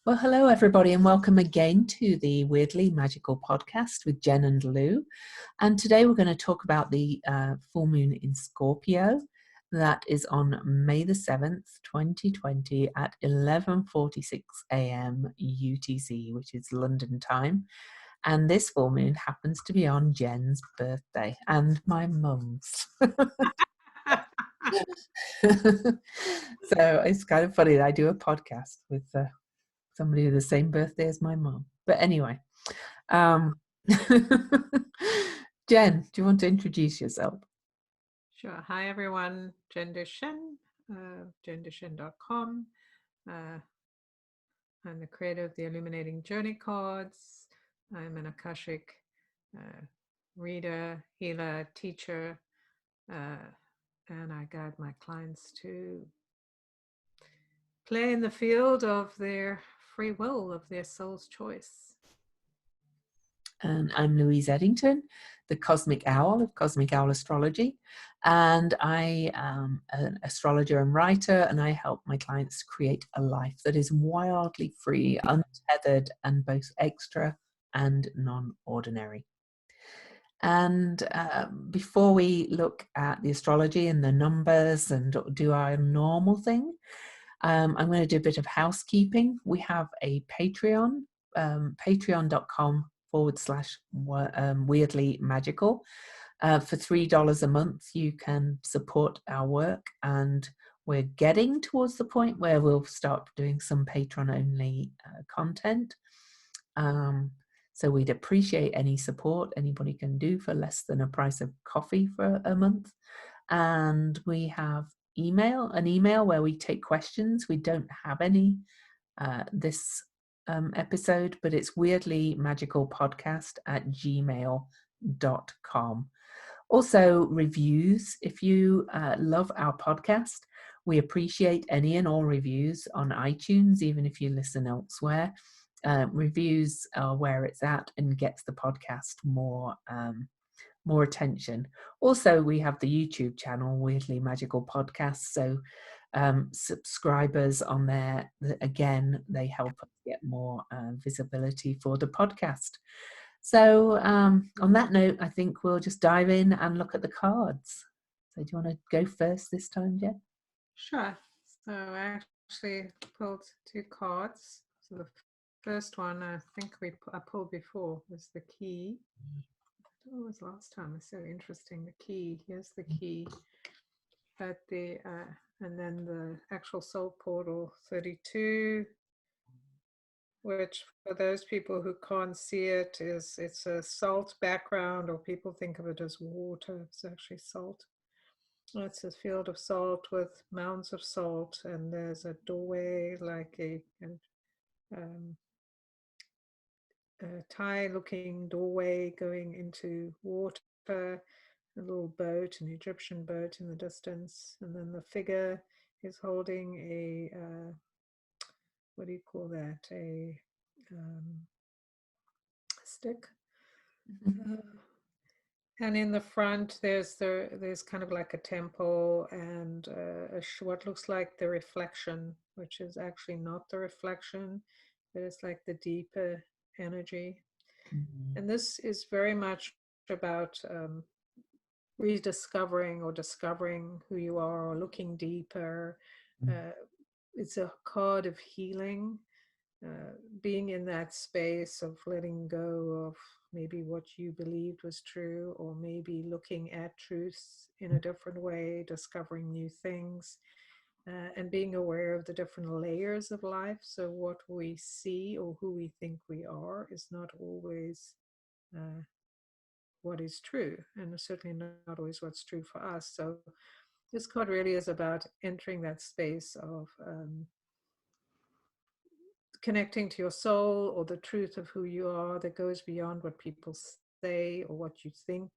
Well, hello, everybody, and welcome again to the Weirdly Magical podcast with Jen and Lou. And today we're going to talk about the full moon in Scorpio. That is on May the 7th, 2020 at 11:46 a.m. UTC, which is London time. And this full moon happens to be on Jen's birthday and my mum's. So it's kind of funny that I do a podcast with somebody with the same birthday as my mom. But anyway, Jen, do you want to introduce yourself? Sure. Hi, everyone. Jen Deshen, jendeshen.com. I'm the creator of the Illuminating Journey Cards. I'm an Akashic reader, healer, teacher, and I guide my clients to play in the field of their free will, of their soul's choice. And I'm Louise Eddington, the Cosmic Owl of Cosmic Owl Astrology. And I am an astrologer and writer, and I help my clients create a life that is wildly free, untethered, and both extra and non-ordinary. And before we look at the astrology and the numbers and do our normal thing, I'm going to do a bit of housekeeping. We have a Patreon, patreon.com/weirdly magical. For $3 a month, you can support our work, and we're getting towards the point where we'll start doing some Patreon-only content. So we'd appreciate any support anybody can do for less than a price of coffee for a month. And we have an email where we take questions. We don't have any this episode, but it's weirdlymagicalpodcast@gmail.com. Also, reviews. If you love our podcast, we appreciate any and all reviews on iTunes, even if you listen elsewhere. Reviews are where it's at and gets the podcast more attention. Also, we have the YouTube channel, Weirdly Magical Podcast. So subscribers on there, again, they help us get more visibility for the podcast. So on that note, I think we'll just dive in and look at the cards. So do you want to go first this time, Jen? Sure. So I actually pulled two cards. So the first one I think I pulled before was the key. It was last time. It's so interesting. The key. Here's the key. But and then the actual soul portal 32, which for those people who can't see it's a salt background, or people think of it as water. It's actually salt. It's a field of salt with mounds of salt, and there's a doorway, like a Thai-looking doorway going into water, a little boat, an Egyptian boat in the distance, and then the figure is holding a what do you call that? A stick. And in the front, there's kind of like a temple and what looks like the reflection, which is actually not the reflection, but it's like the deeper energy. Mm-hmm. And this is very much about rediscovering or discovering who you are, or looking deeper. It's a card of healing. Being in that space of letting go of maybe what you believed was true, or maybe looking at truth in a different way, discovering new things, and being aware of the different layers of life. So what we see or who we think we are is not always what is true, and certainly not always what's true for us. So this card really is about entering that space of connecting to your soul, or the truth of who you are, that goes beyond what people say or what you think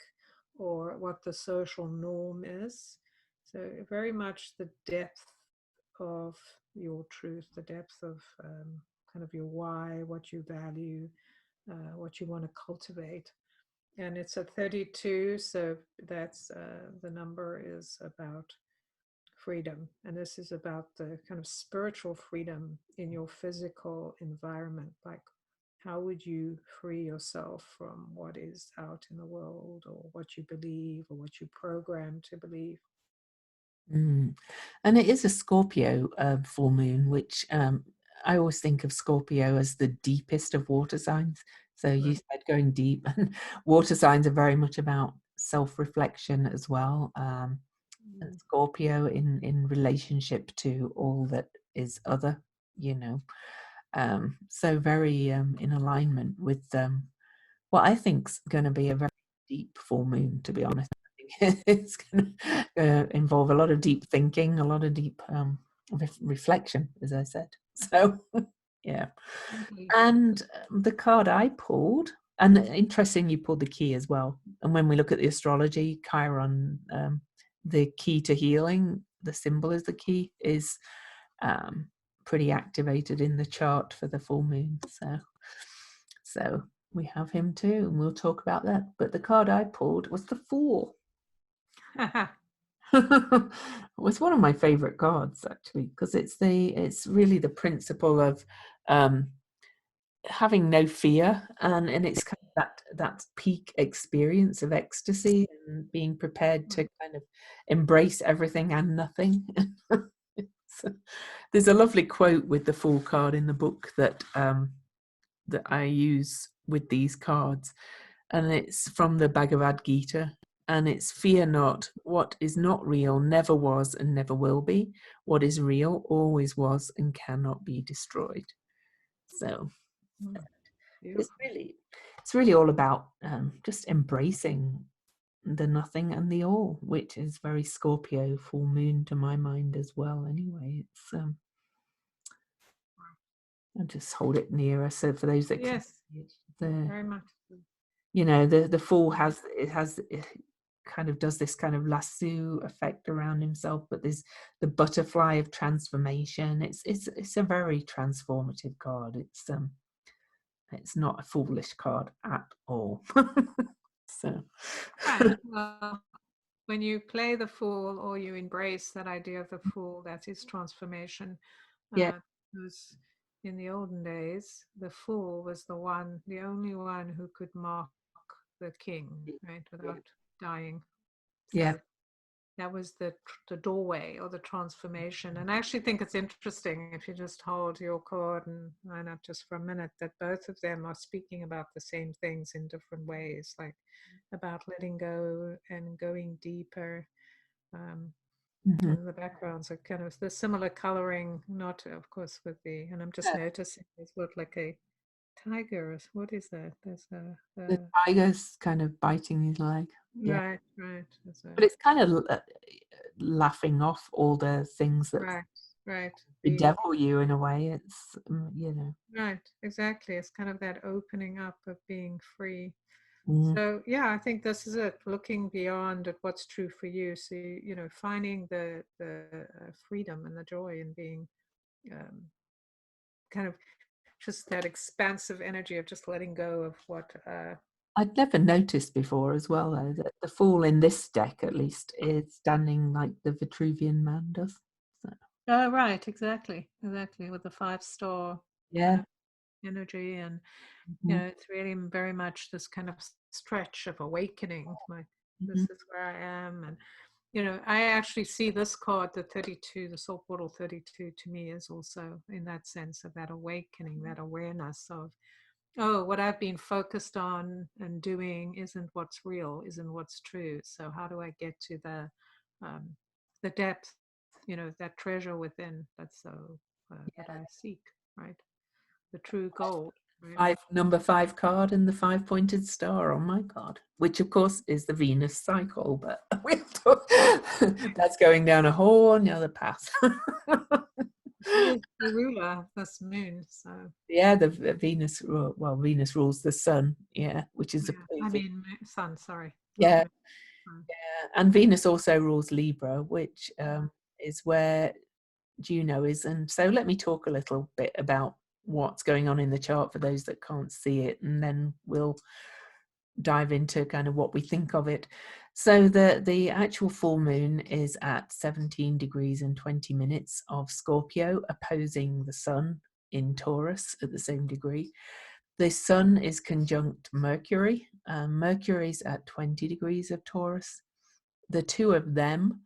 or what the social norm is. So very much the depth of your truth, the depth of kind of your why, what you value, what you want to cultivate. And it's a 32, so that's the number is about freedom. And this is about the kind of spiritual freedom in your physical environment. Like, how would you free yourself from what is out in the world, or what you believe, or what you program to believe? Mm. And it is a Scorpio full moon, which I always think of Scorpio as the deepest of water signs. So you Right. said going deep, and water signs are very much about self-reflection as well. And Mm. Scorpio in relationship to all that is other, you know. So very in alignment with what I think's going to be a very deep full moon, to be honest. I think it's going to involve a lot of deep thinking, a lot of deep reflection, as I said. So, yeah. Indeed. And the card I pulled, and interesting, you pulled the key as well. And when we look at the astrology, Chiron, the key to healing, the symbol is the key, is um, pretty activated in the chart for the full moon. So we have him too, and we'll talk about that. But the card I pulled was the Fool. It was one of my favorite cards actually, because it's really the principle of um, having no fear, and it's kind of that peak experience of ecstasy and being prepared to kind of embrace everything and nothing. So, there's a lovely quote with the Fool card in the book that I use with these cards, and it's from the Bhagavad Gita, and it's fear not. What is not real never was and never will be. What is real always was and cannot be destroyed. So Mm. it's Beautiful. really it's really all about just embracing the nothing and the all, which is very Scorpio full moon to my mind as well. Anyway, it's I'll just hold it nearer so for those that can Yes, see it, the very much. the fool it kind of does this kind of lasso effect around himself, but there's the butterfly of transformation. It's a very transformative card. It's not a foolish card at all. So Right. Well, when you play the fool, or you embrace that idea of the fool, that is transformation. yeah, Because in the olden days, the fool was the only one who could mock the king, right, yeah, without dying. yeah. So that was the doorway, or the transformation. And I actually think it's interesting, if you just hold your chord and line up just for a minute, that both of them are speaking about the same things in different ways, like about letting go and going deeper. Um, Mhm. and the backgrounds are kind of the similar coloring, not of course with the, and I'm just noticing there's what, like a tiger, what is that? There's The tiger's kind of biting his leg. Yeah, right, right. There's a but it's kind of laughing off all the things that right, right. The bedevil you in a way. It's right, exactly. It's kind of that opening up of being free. mm, So yeah, I think this is it. Looking beyond at what's true for you. So finding the freedom and the joy in being um, kind of just that expansive energy of just letting go of what. I'd never noticed before as well, though, that the fool in this deck, at least, is standing like the Vitruvian man does. So, Oh, right, exactly, with the 5 star kind yeah. of energy, and Mhm, it's really very much this kind of stretch of awakening. Like, mhm. this is where I am, and I actually see this card, the 32, the Soul Portal 32, to me is also in that sense of that awakening, that awareness of, oh, what I've been focused on and doing isn't what's real, isn't what's true. So how do I get to um, the depth, that treasure within, that's so that I seek, right? The true gold, right? Number 5 card and the 5-pointed star on my card, which of course is the Venus cycle, but that's going down a whole other path. It is the ruler of this moon, so Yeah, the Venus, well, Venus rules the sun, yeah, which is yeah. I opposing. mean, sun, sorry, not Yeah, moon. Sun. and Venus also rules Libra, which Yeah. is where Juno is. And so let me talk a little bit about what's going on in the chart for those that can't see it, and then we'll dive into kind of what we think of it. So the actual full moon is at 17 degrees and 20 minutes of Scorpio, opposing the sun in Taurus at the same degree. The sun is conjunct Mercury. Mercury's at 20 degrees of Taurus. The two of them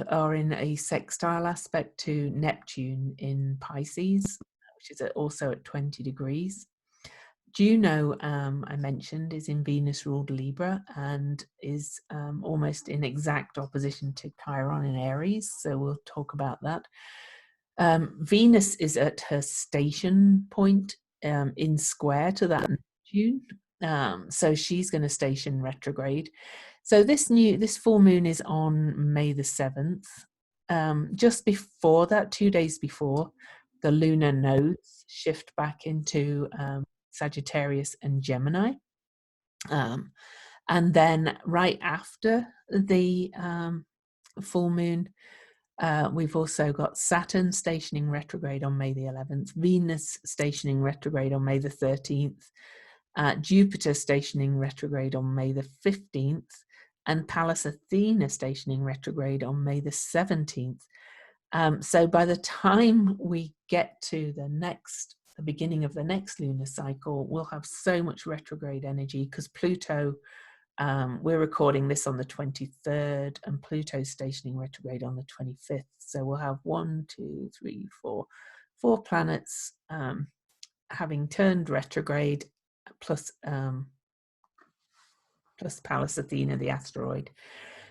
are in a sextile aspect to Neptune in Pisces, which is also at 20 degrees. Juno, I mentioned, is in Venus ruled Libra and is almost in exact opposition to Chiron in Aries. So we'll talk about that. Venus is at her station point in square to that Neptune. So she's going to station retrograde. So this full moon is on May the 7th. Just before that, 2 days before, the lunar nodes shift back into Sagittarius and Gemini. And then right after the full moon, we've also got Saturn stationing retrograde on May the 11th, Venus stationing retrograde on May the 13th, Jupiter stationing retrograde on May the 15th, and Pallas Athena stationing retrograde on May the 17th. So by the time we get to the beginning of the next lunar cycle, we'll have so much retrograde energy because Pluto, we're recording this on the 23rd and Pluto's stationing retrograde on the 25th. So we'll have 4 planets having turned retrograde plus Pallas Athena, the asteroid.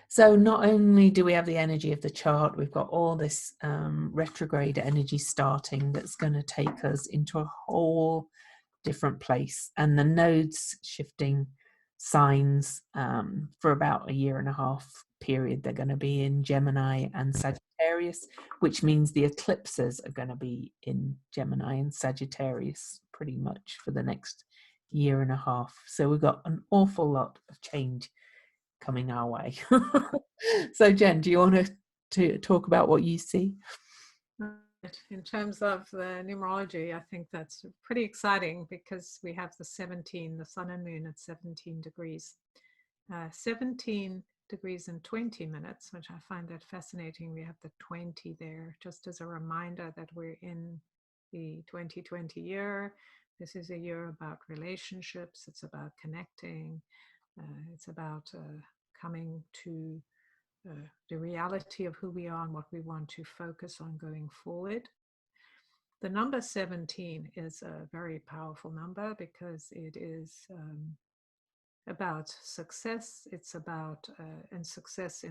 So not only do we have the energy of the chart, we've got all this retrograde energy starting that's going to take us into a whole different place. And the nodes shifting signs for about a 1.5 year period. They're going to be in Gemini and Sagittarius, which means the eclipses are going to be in Gemini and Sagittarius pretty much for the next 1.5 years. So we've got an awful lot of change coming our way. So Jen, do you want to talk about what you see? In terms of the numerology, I think that's pretty exciting because we have the sun and moon at 17 degrees. 17 degrees and 20 minutes, which I find that fascinating. We have the 20 there, just as a reminder that we're in the 2020 year. This is a year about relationships. It's about connecting. It's about coming to the reality of who we are and what we want to focus on going forward. The number 17 is a very powerful number because it is about success. It's about and success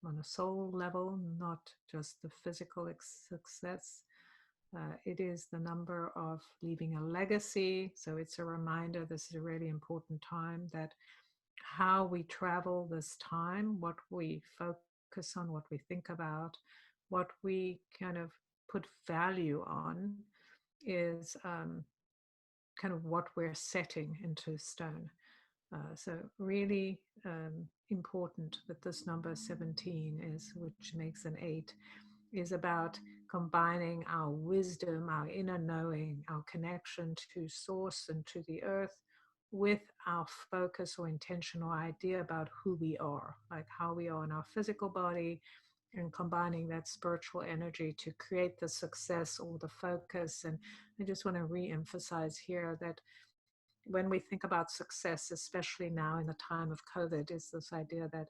on a soul level, not just the physical success. It is the number of leaving a legacy. So it's a reminder, this is a really important time, that how we travel this time, what we focus on, what we think about, what we kind of put value on is kind of what we're setting into stone. So really important that this number 17 is, which makes an 8, is about combining our wisdom, our inner knowing, our connection to source and to the earth with our focus or intentional idea about who we are, like how we are in our physical body, and combining that spiritual energy to create the success or the focus. And I just want to re-emphasize here that when we think about success, especially now in the time of COVID, is this idea that,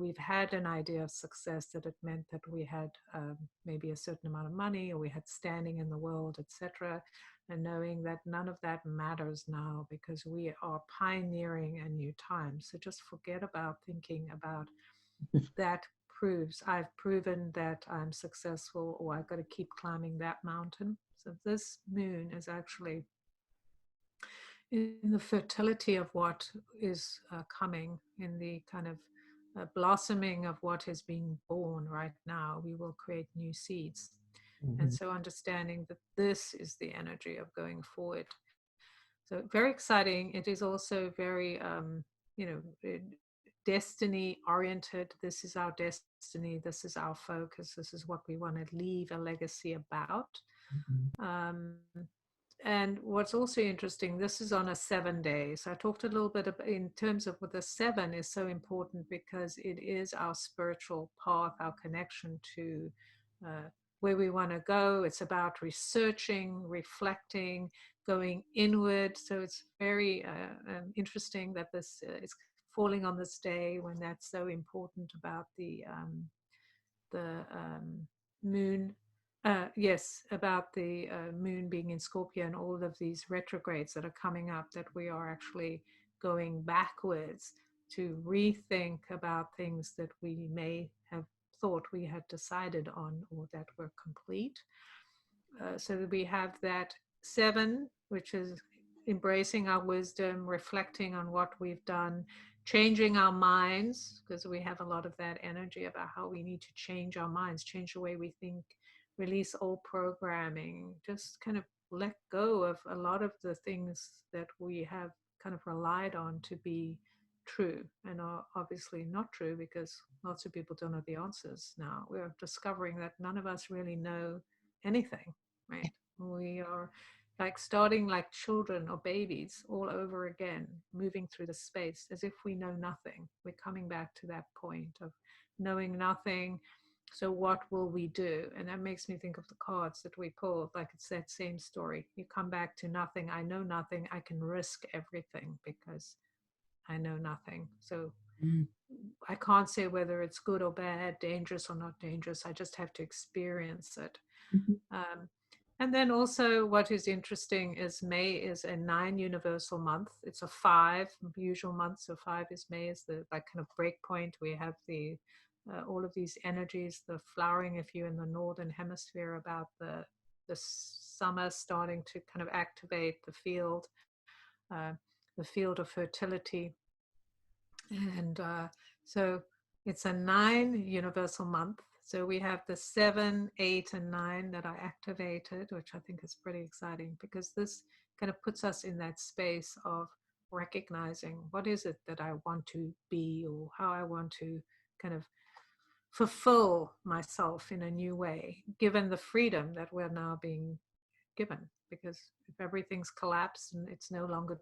we've had an idea of success that it meant that we had maybe a certain amount of money or we had standing in the world, etc. And knowing that none of that matters now because we are pioneering a new time. So just forget about thinking about that. I've proven that I'm successful, or I've got to keep climbing that mountain. So this moon is actually in the fertility of what is coming, in the kind of blossoming of what is being born right now. We will create new seeds. Mm-hmm. And so understanding that this is the energy of going forward. So very exciting. It is also very, destiny oriented. This is our destiny. This is our focus. This is what we want to leave a legacy about. Mm-hmm. And what's also interesting, this is on a 7 day. So I talked a little bit about, in terms of what the 7 is so important, because it is our spiritual path, our connection to where we want to go. It's about researching, reflecting, going inward. So it's very interesting that this is falling on this day when that's so important about the moon. Yes, about the moon being in Scorpio and all of these retrogrades that are coming up, that we are actually going backwards to rethink about things that we may have thought we had decided on or that were complete. So that we have that 7, which is embracing our wisdom, reflecting on what we've done, changing our minds, because we have a lot of that energy about how we need to change our minds, change the way we think, release old programming, just kind of let go of a lot of the things that we have kind of relied on to be true and are obviously not true, because lots of people don't know the answers now. We're discovering that none of us really know anything, right? We are like starting like children or babies all over again, moving through the space as if we know nothing. We're coming back to that point of knowing nothing. So what will we do? And that makes me think of the cards that we pulled. Like, it's that same story. You come back to nothing. I know nothing. I can risk everything because I know nothing. So I can't say whether it's good or bad, dangerous or not dangerous. I just have to experience it. Um, and then also what is interesting is May is a 9 universal month. It's a 5 usual month. So 5 is May, is the like kind of break point. We have the all of these energies, the flowering, if you're in the northern hemisphere, about the summer starting to kind of activate uh, the field of fertility. And so it's a 9 universal month. So we have the 7, 8, and 9 that are activated, which I think is pretty exciting, because this kind of puts us in that space of recognizing what is it that I want to be, or how I want to kind of fulfill myself in a new way, given the freedom that we're now being given. Because if everything's collapsed and it's no longer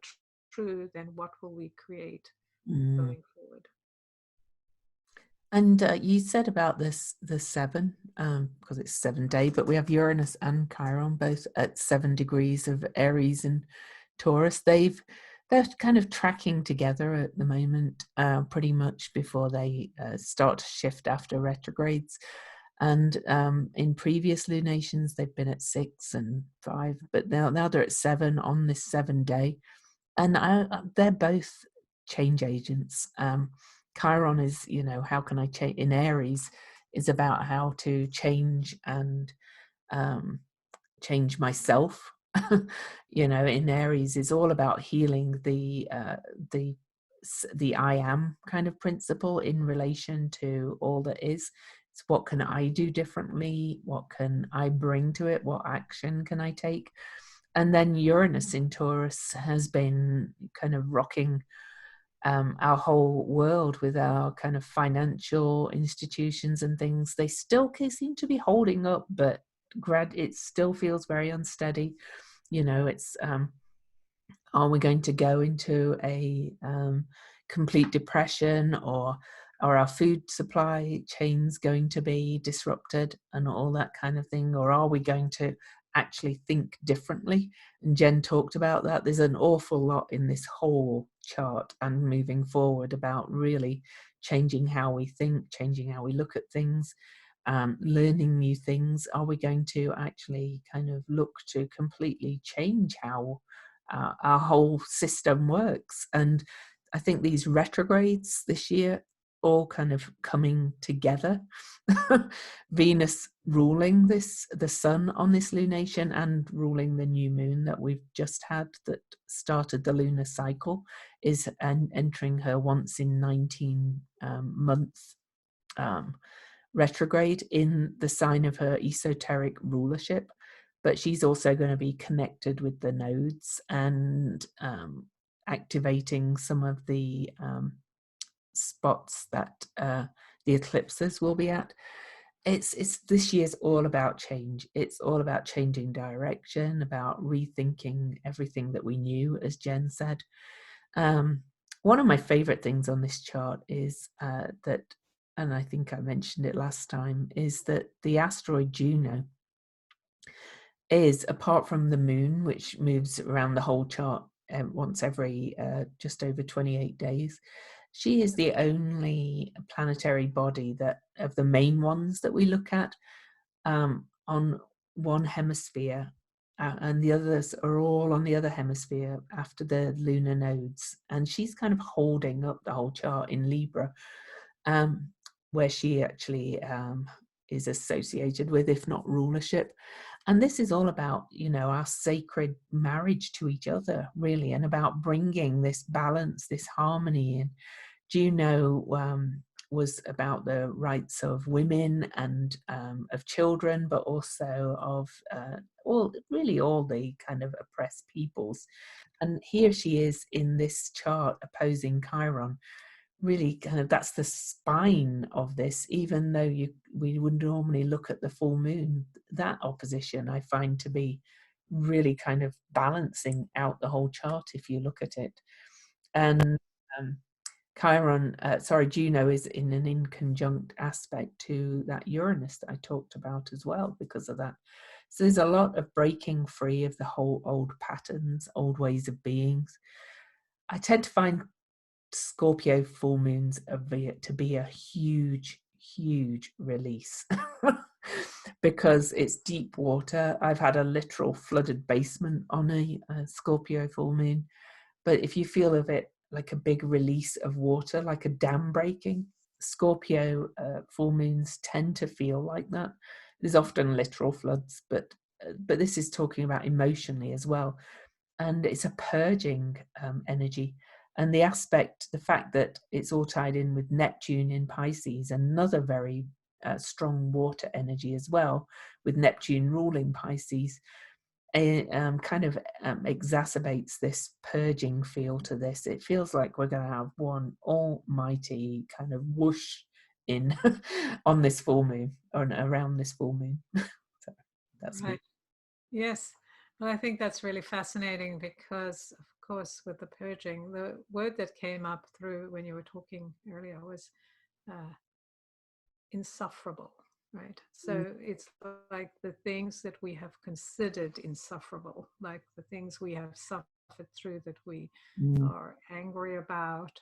true, then what will we create going forward? And you said about this, the 7, because it's 7 day, but we have Uranus and Chiron both at 7 degrees of Aries and Taurus. They're kind of tracking together at the moment, pretty much before they start to shift after retrogrades. And in previous lunations, they've been at 6 and 5, but now they're at 7 on this 7 day. And they're both change agents. Chiron is, how can I change? In Aries, is about how to change and change myself. In Aries is all about healing the I am kind of principle in relation to all that is. It's what can I do differently? What can I bring to it? What action can I take? And then Uranus in Taurus has been kind of rocking our whole world with our kind of financial institutions and things. They still seem to be holding up, but it still feels very unsteady. It's are we going to go into a complete depression, or are our food supply chains going to be disrupted and all that kind of thing? Or are we going to actually think differently? And Jen talked about that. There's an awful lot in this whole chart and moving forward about really changing how we think, changing how we look at things, learning new things. Are we going to actually kind of look to completely change how our whole system works? And I think these retrogrades this year all kind of coming together. Venus ruling the sun on this lunation and ruling the new moon that we've just had, that started the lunar cycle, is entering her once in 19 month retrograde in the sign of her esoteric rulership. But she's also going to be connected with the nodes and activating some of the spots that the eclipses will be at. it's this year's all about change. It's all about changing direction, about rethinking everything that we knew, as Jen said. Um, One of my favorite things on this chart is that, and I think I mentioned it last time, is that the asteroid Juno is, apart from the moon, which moves around the whole chart once every just over 28 days, she is the only planetary body that, of the main ones that we look at, on one hemisphere, and the others are all on the other hemisphere after the lunar nodes. And she's kind of holding up the whole chart in Libra, um, where she actually is associated with, if not rulership. And this is all about, you know, our sacred marriage to each other, really, and about bringing this balance, this harmony in. Juno was about the rights of women and of children, but also of all the kind of oppressed peoples. And here she is in this chart opposing Chiron. Really, kind of, that's the spine of this. Even though we would normally look at the full moon, that opposition I find to be really kind of balancing out the whole chart if you look at it. And um, Juno is in an inconjunct aspect to that Uranus that I talked about as well because of that. So there's a lot of breaking free of the whole old patterns, old ways of beings. I tend to find Scorpio full moons to be a huge, huge release because it's deep water. I've had a literal flooded basement on a Scorpio full moon. But if you feel of it like a big release of water, like a dam breaking, Scorpio full moons tend to feel like that. There's often literal floods, but this is talking about emotionally as well. And it's a purging energy. And the fact that it's all tied in with Neptune in Pisces, another very strong water energy as well, with Neptune ruling Pisces, kind of exacerbates this purging feel to this. It feels like we're going to have one almighty kind of whoosh in on this full moon, or around this full moon. So that's Right. me. Yes. Well, I think that's really fascinating because, of course, with the purging, the word that came up through when you were talking earlier was uh, insufferable, right? So it's like the things that we have considered insufferable, like the things we have suffered through that we Mm. are angry about,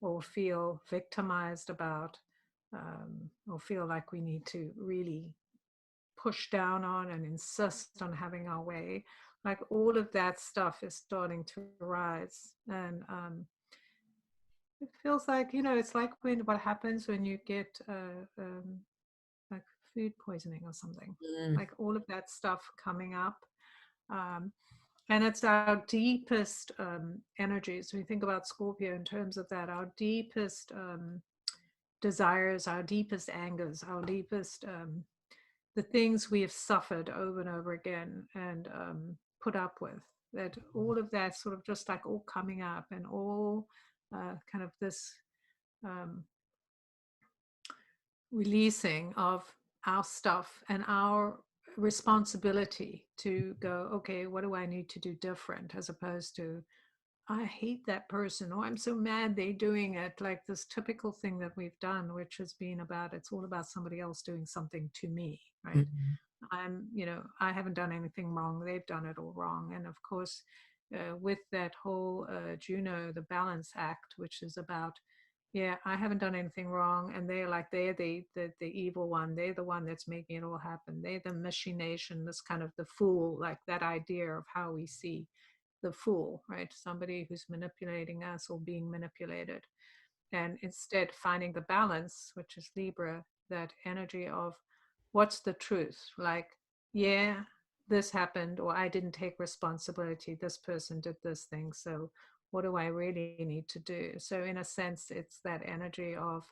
or feel victimized about, or feel like we need to really push down on and insist on having our way. Like all of that stuff is starting to rise. And it feels like, it's like what happens when you get like food poisoning or something, Mm. like all of that stuff coming up. Um, and it's our deepest energies. We think about Scorpio in terms of that, our deepest desires, our deepest angers, our deepest, the things we have suffered over and over again and put up with. That all of that sort of just like all coming up and all kind of this um, releasing of our stuff and our responsibility to go, okay, what do I need to do different, as opposed to I hate that person, or I'm so mad they're doing it, like this typical thing that we've done, which has been about, it's all about somebody else doing something to me, right? Mm. I haven't done anything wrong, they've done it all wrong. And of course, with that whole Juno, the balance act, which is about, yeah, I haven't done anything wrong, and they're the evil one, they're the one that's making it all happen, they're the machination, this kind of the fool, like that idea of how we see the fool, right? Somebody who's manipulating us or being manipulated. And instead finding the balance, which is Libra, that energy of what's the truth? Like, yeah, this happened, or I didn't take responsibility. This person did this thing. So what do I really need to do? So in a sense, it's that energy of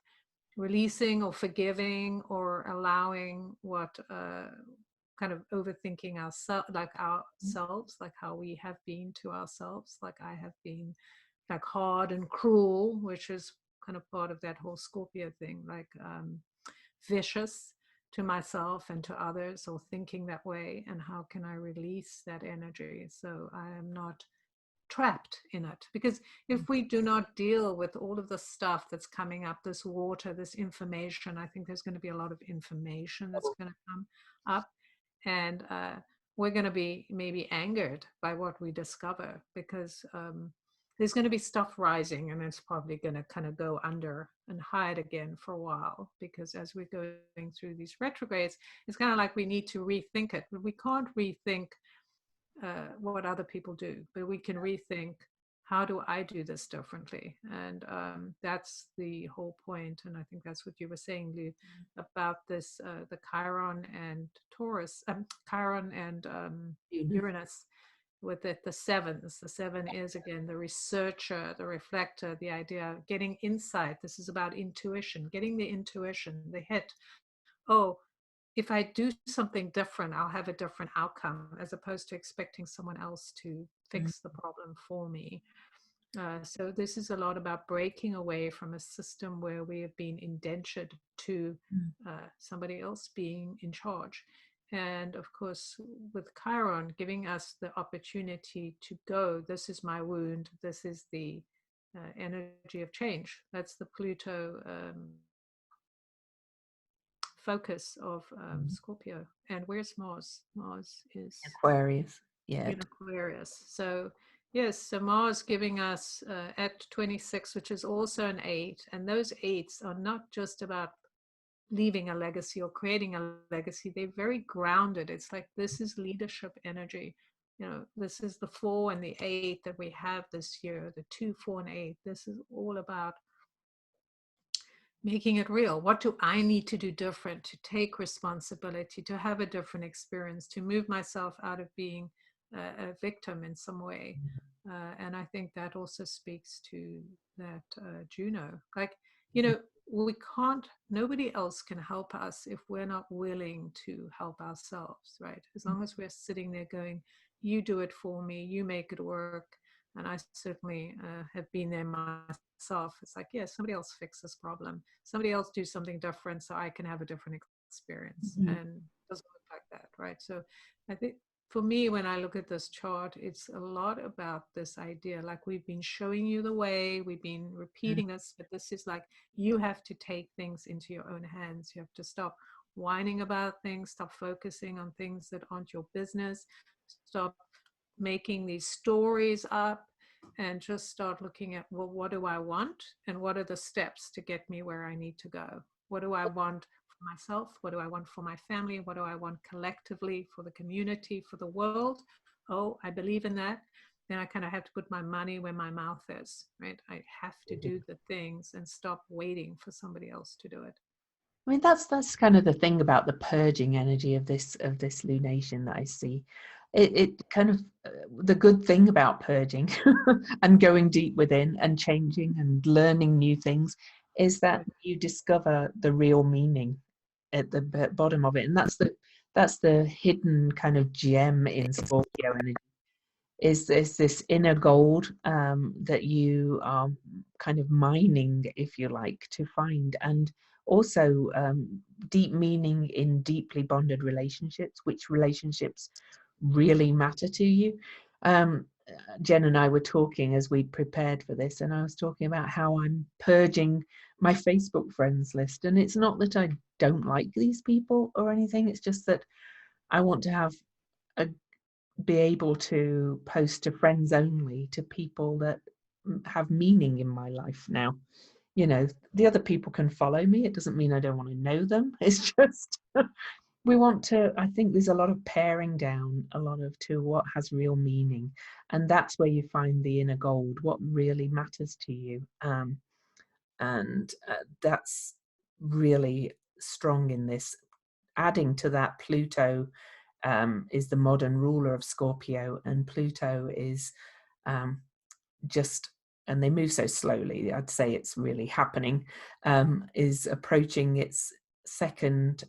releasing or forgiving or allowing what kind of overthinking ourselves, like ourselves, like how we have been to ourselves, like I have been like hard and cruel, which is kind of part of that whole Scorpio thing, like vicious to myself and to others, or thinking that way, and how can I release that energy so I am not trapped in it? Because if we do not deal with all of the stuff that's coming up, this water, this information, I think there's going to be a lot of information that's going to come up, and we're going to be maybe angered by what we discover, because there's going to be stuff rising, and it's probably going to kind of go under and hide again for a while, because as we're going through these retrogrades, it's kind of like we need to rethink it. But we can't rethink what other people do, but we can rethink, how do I do this differently? And that's the whole point. And I think that's what you were saying, Lou, about this, the Chiron and Taurus, Chiron and Uranus, with it, the sevens. The seven is, again, the researcher, the reflector, the idea of getting insight. This is about intuition, getting the intuition, the hit. Oh, if I do something different, I'll have a different outcome, as opposed to expecting someone else to fix the problem for me. So this is a lot about breaking away from a system where we have been indentured to somebody else being in charge. And of course, with Chiron giving us the opportunity to go, this is my wound, this is the energy of change. That's the Pluto focus of Scorpio. And where's Mars? Mars is Aquarius. Yeah. in Aquarius. So yes, so Mars giving us at 26, which is also an 8. And those 8s are not just about leaving a legacy or creating a legacy. They're very grounded. It's like, this is leadership energy. You know, this is the 4 and the 8 that we have this year, the 2, 4, and 8. This is all about making it real. What do I need to do different to take responsibility, to have a different experience, to move myself out of being a victim in some way? And I think that also speaks to that Juno. Like, you know, we can't, nobody else can help us if we're not willing to help ourselves, right? As long as we're sitting there going, you do it for me, you make it work. And I certainly have been there myself. It's like, yeah, somebody else fix this problem. Somebody else do something different so I can have a different experience. And it doesn't look like that, right? So I think for me, when I look at this chart, it's a lot about this idea, like we've been showing you the way, we've been repeating this, but this is like, you have to take things into your own hands. You have to stop whining about things, stop focusing on things that aren't your business, stop making these stories up, and just start looking at, well, what do I want? And what are the steps to get me where I need to go? What do I want for myself? What do I want for my family? What do I want collectively for the community, for the world? Oh, I believe in that. Then I kind of have to put my money where my mouth is, right? I have to do the things and stop waiting for somebody else to do it. I mean, that's kind of the thing about the purging energy of this lunation that I see. It kind of, the good thing about purging and going deep within and changing and learning new things is that you discover the real meaning at the bottom of it, and that's the hidden kind of gem in Scorpio energy. Is this inner gold that you are kind of mining, if you like, to find, and also deep meaning in deeply bonded relationships, which relationships really matter to you. Jen and I were talking as we prepared for this, and I was talking about how I'm purging my Facebook friends list, and it's not that I don't like these people or anything, it's just that I want to have be able to post to friends only, to people that have meaning in my life now. You know, the other people can follow me. It doesn't mean I don't want to know them. It's just we want to, I think there's a lot of paring down, a lot of to what has real meaning. And that's where you find the inner gold, what really matters to you. And that's really strong in this. Adding to that, Pluto is the modern ruler of Scorpio, and Pluto is just, and they move so slowly, I'd say it's really happening, is approaching its second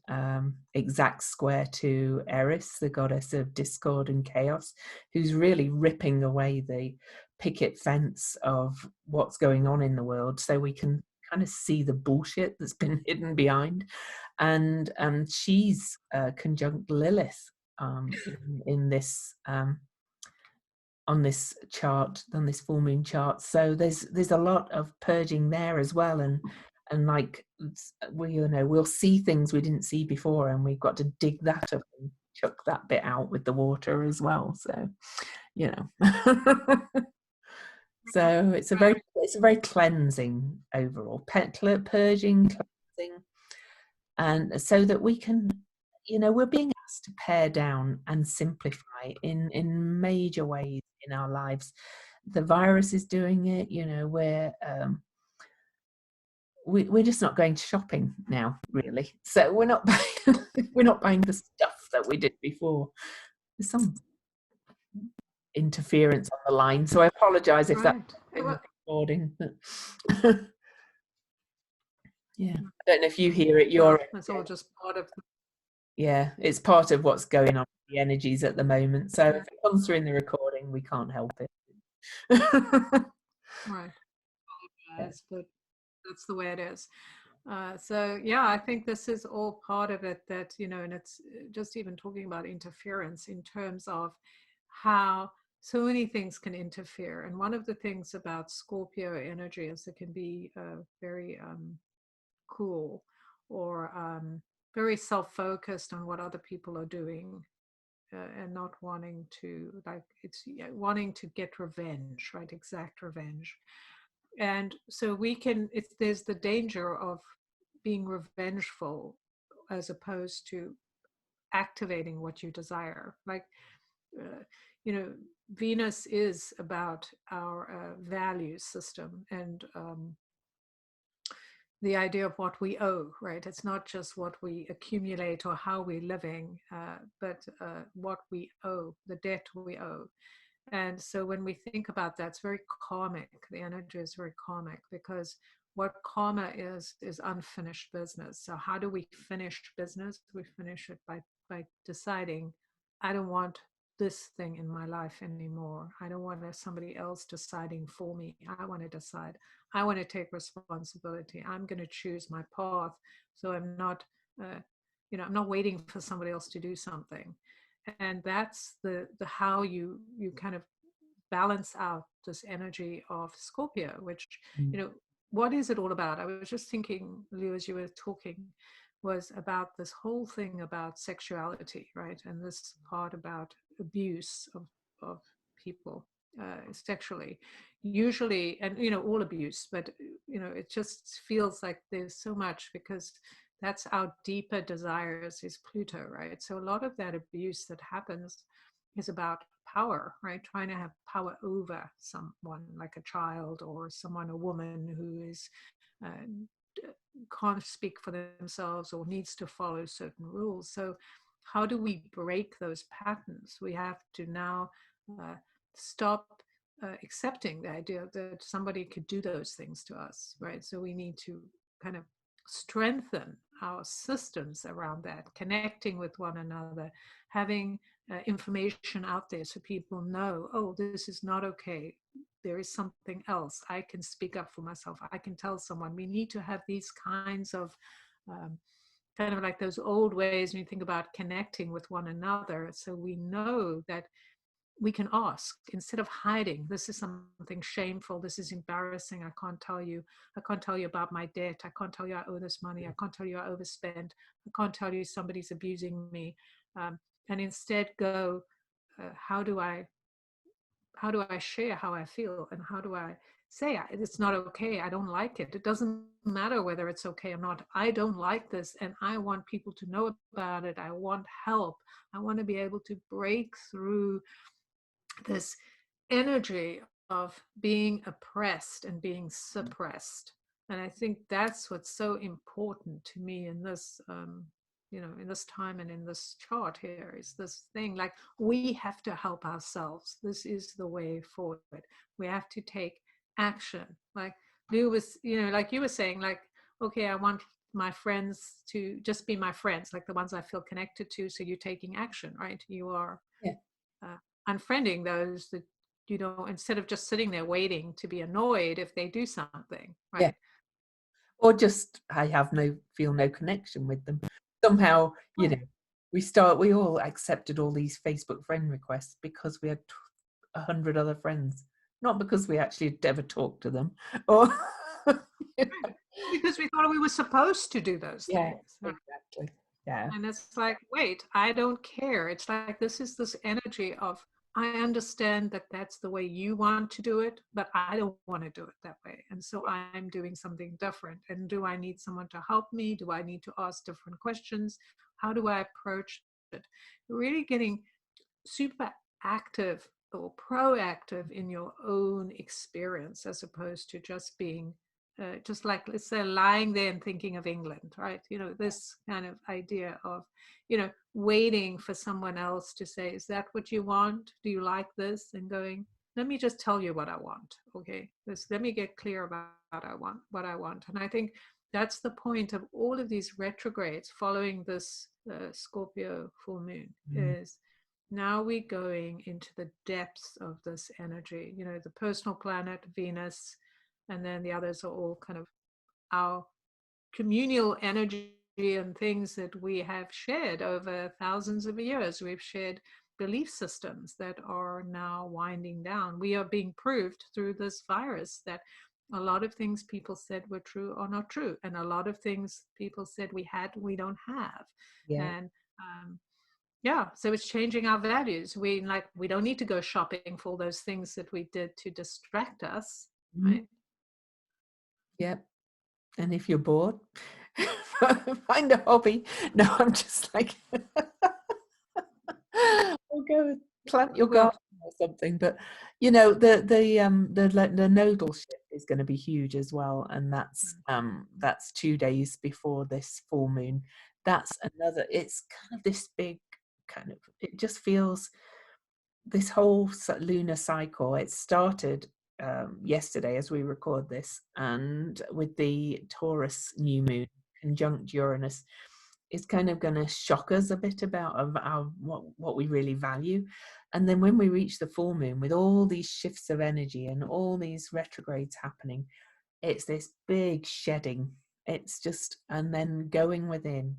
exact square to Eris, the goddess of discord and chaos, who's really ripping away the picket fence of what's going on in the world so we can kind of see the bullshit that's been hidden behind. And she's conjunct Lilith in this on this chart, on this full moon chart. So there's a lot of purging there as well, and like we'll see things we didn't see before, and we've got to dig that up and chuck that bit out with the water as well. So so it's a very cleansing overall, purging, cleansing, and so that we can, we're being asked to pare down and simplify in major ways in our lives. The virus is doing it. We're just not going shopping now, really. So we're not buying the stuff that we did before. There's some interference on the line, so I apologize if that's in the recording. Yeah, I don't know if you hear it. It's all just part of. Yeah, it's part of what's going on with the energies at the moment. So if it comes through in the recording, we can't help it. Right. Yes, but that's the way it is. So yeah, I think this is all part of it, that, and it's just even talking about interference in terms of how so many things can interfere. And one of the things about Scorpio energy is it can be very cruel, or very self-focused on what other people are doing, and not wanting to, wanting to get revenge, right? Exact revenge. And so there's the danger of being revengeful as opposed to activating what you desire. Like, Venus is about our value system, and the idea of what we owe, right? It's not just what we accumulate or how we're living, but what we owe, the debt we owe. And so when we think about that, it's very karmic. The energy is very karmic, because what karma is unfinished business. So how do we finish business? We finish it by deciding, I don't want this thing in my life anymore. I don't want somebody else deciding for me. I want to decide. I want to take responsibility. I'm going to choose my path. So I'm not, I'm not waiting for somebody else to do something. And that's the how you kind of balance out this energy of Scorpio, which, what is it all about? I was just thinking, Lou, as you were talking, was about this whole thing about sexuality, right? And this part about abuse of people sexually, usually, and all abuse, but it just feels like there's so much, because that's our deeper desires, is Pluto, right? So a lot of that abuse that happens is about power, right? Trying to have power over someone, like a child, or someone, a woman who is can't speak for themselves or needs to follow certain rules. So how do we break those patterns? We have to now stop accepting the idea that somebody could do those things to us, right? So we need to kind of strengthen our systems around that, connecting with one another, having information out there so people know, oh, this is not okay. There is something else. I can speak up for myself. I can tell someone. We need to have these kinds of kind of like those old ways when you think about connecting with one another. So we know that we can ask instead of hiding. This is something shameful. This is embarrassing. I can't tell you. I can't tell you about my debt. I can't tell you I owe this money. I can't tell you I overspend. I can't tell you somebody's abusing me. And instead go, how do I share how I feel, and how do I say it's not okay, I don't like it. It doesn't matter whether it's okay or not. I don't like this, and I want people to know about it. I want help. I want to be able to break through this energy of being oppressed and being suppressed. And I think that's what's so important to me in this in this time and in this chart here, is this thing, like, we have to help ourselves. This is the way forward. We have to take action. Like Lou was, like you were saying, like, okay, I want my friends to just be my friends, like the ones I feel connected to. So you're taking action, right? You are unfriending those that instead of just sitting there waiting to be annoyed if they do something, right? or just I have feel no connection with them. Somehow, you know, we all accepted all these Facebook friend requests because we had 100 other friends, not because we actually ever talked to them. Or Because we thought we were supposed to do those yeah, things. exactly. Yeah. And it's like, wait, I don't care. It's like this is this energy of, I understand that that's the way you want to do it, but I don't want to do it that way. And so I'm doing something different. And do I need someone to help me? Do I need to ask different questions? How do I approach it? Really getting super active or proactive in your own experience as opposed to just being just like, let's say, lying there and thinking of England, right? You know, this kind of idea of, you know, waiting for someone else to say, is that what you want? Do you like this? And going, let me just tell you what I want. Okay. Let me get clear about what I want. And I think that's the point of all of these retrogrades following this Scorpio full moon is now we're going into the depths of this energy, you know, the personal planet, Venus, and then the others are all kind of our communal energy and things that we have shared over thousands of years. We've shared belief systems that are now winding down. We are being proved through this virus that a lot of things people said were true are not true. And a lot of things people said we had, we don't have. Yeah. And yeah, so it's changing our values. We don't need to go shopping for all those things that we did to distract us, Mhm. right? Yep. And if you're bored, find a hobby. No, I'm just like, or go plant your Well, garden or something. But you know, the nodal shift is going to be huge as well, and that's 2 days before this full moon. That's another. It's kind of this big kind of. It just feels this whole lunar cycle. It started yesterday as we record this, and with the Taurus new moon conjunct Uranus, it's kind of going to shock us a bit about of our what we really value. And then when we reach the full moon with all these shifts of energy and all these retrogrades happening, it's this big shedding. It's just, and then going within,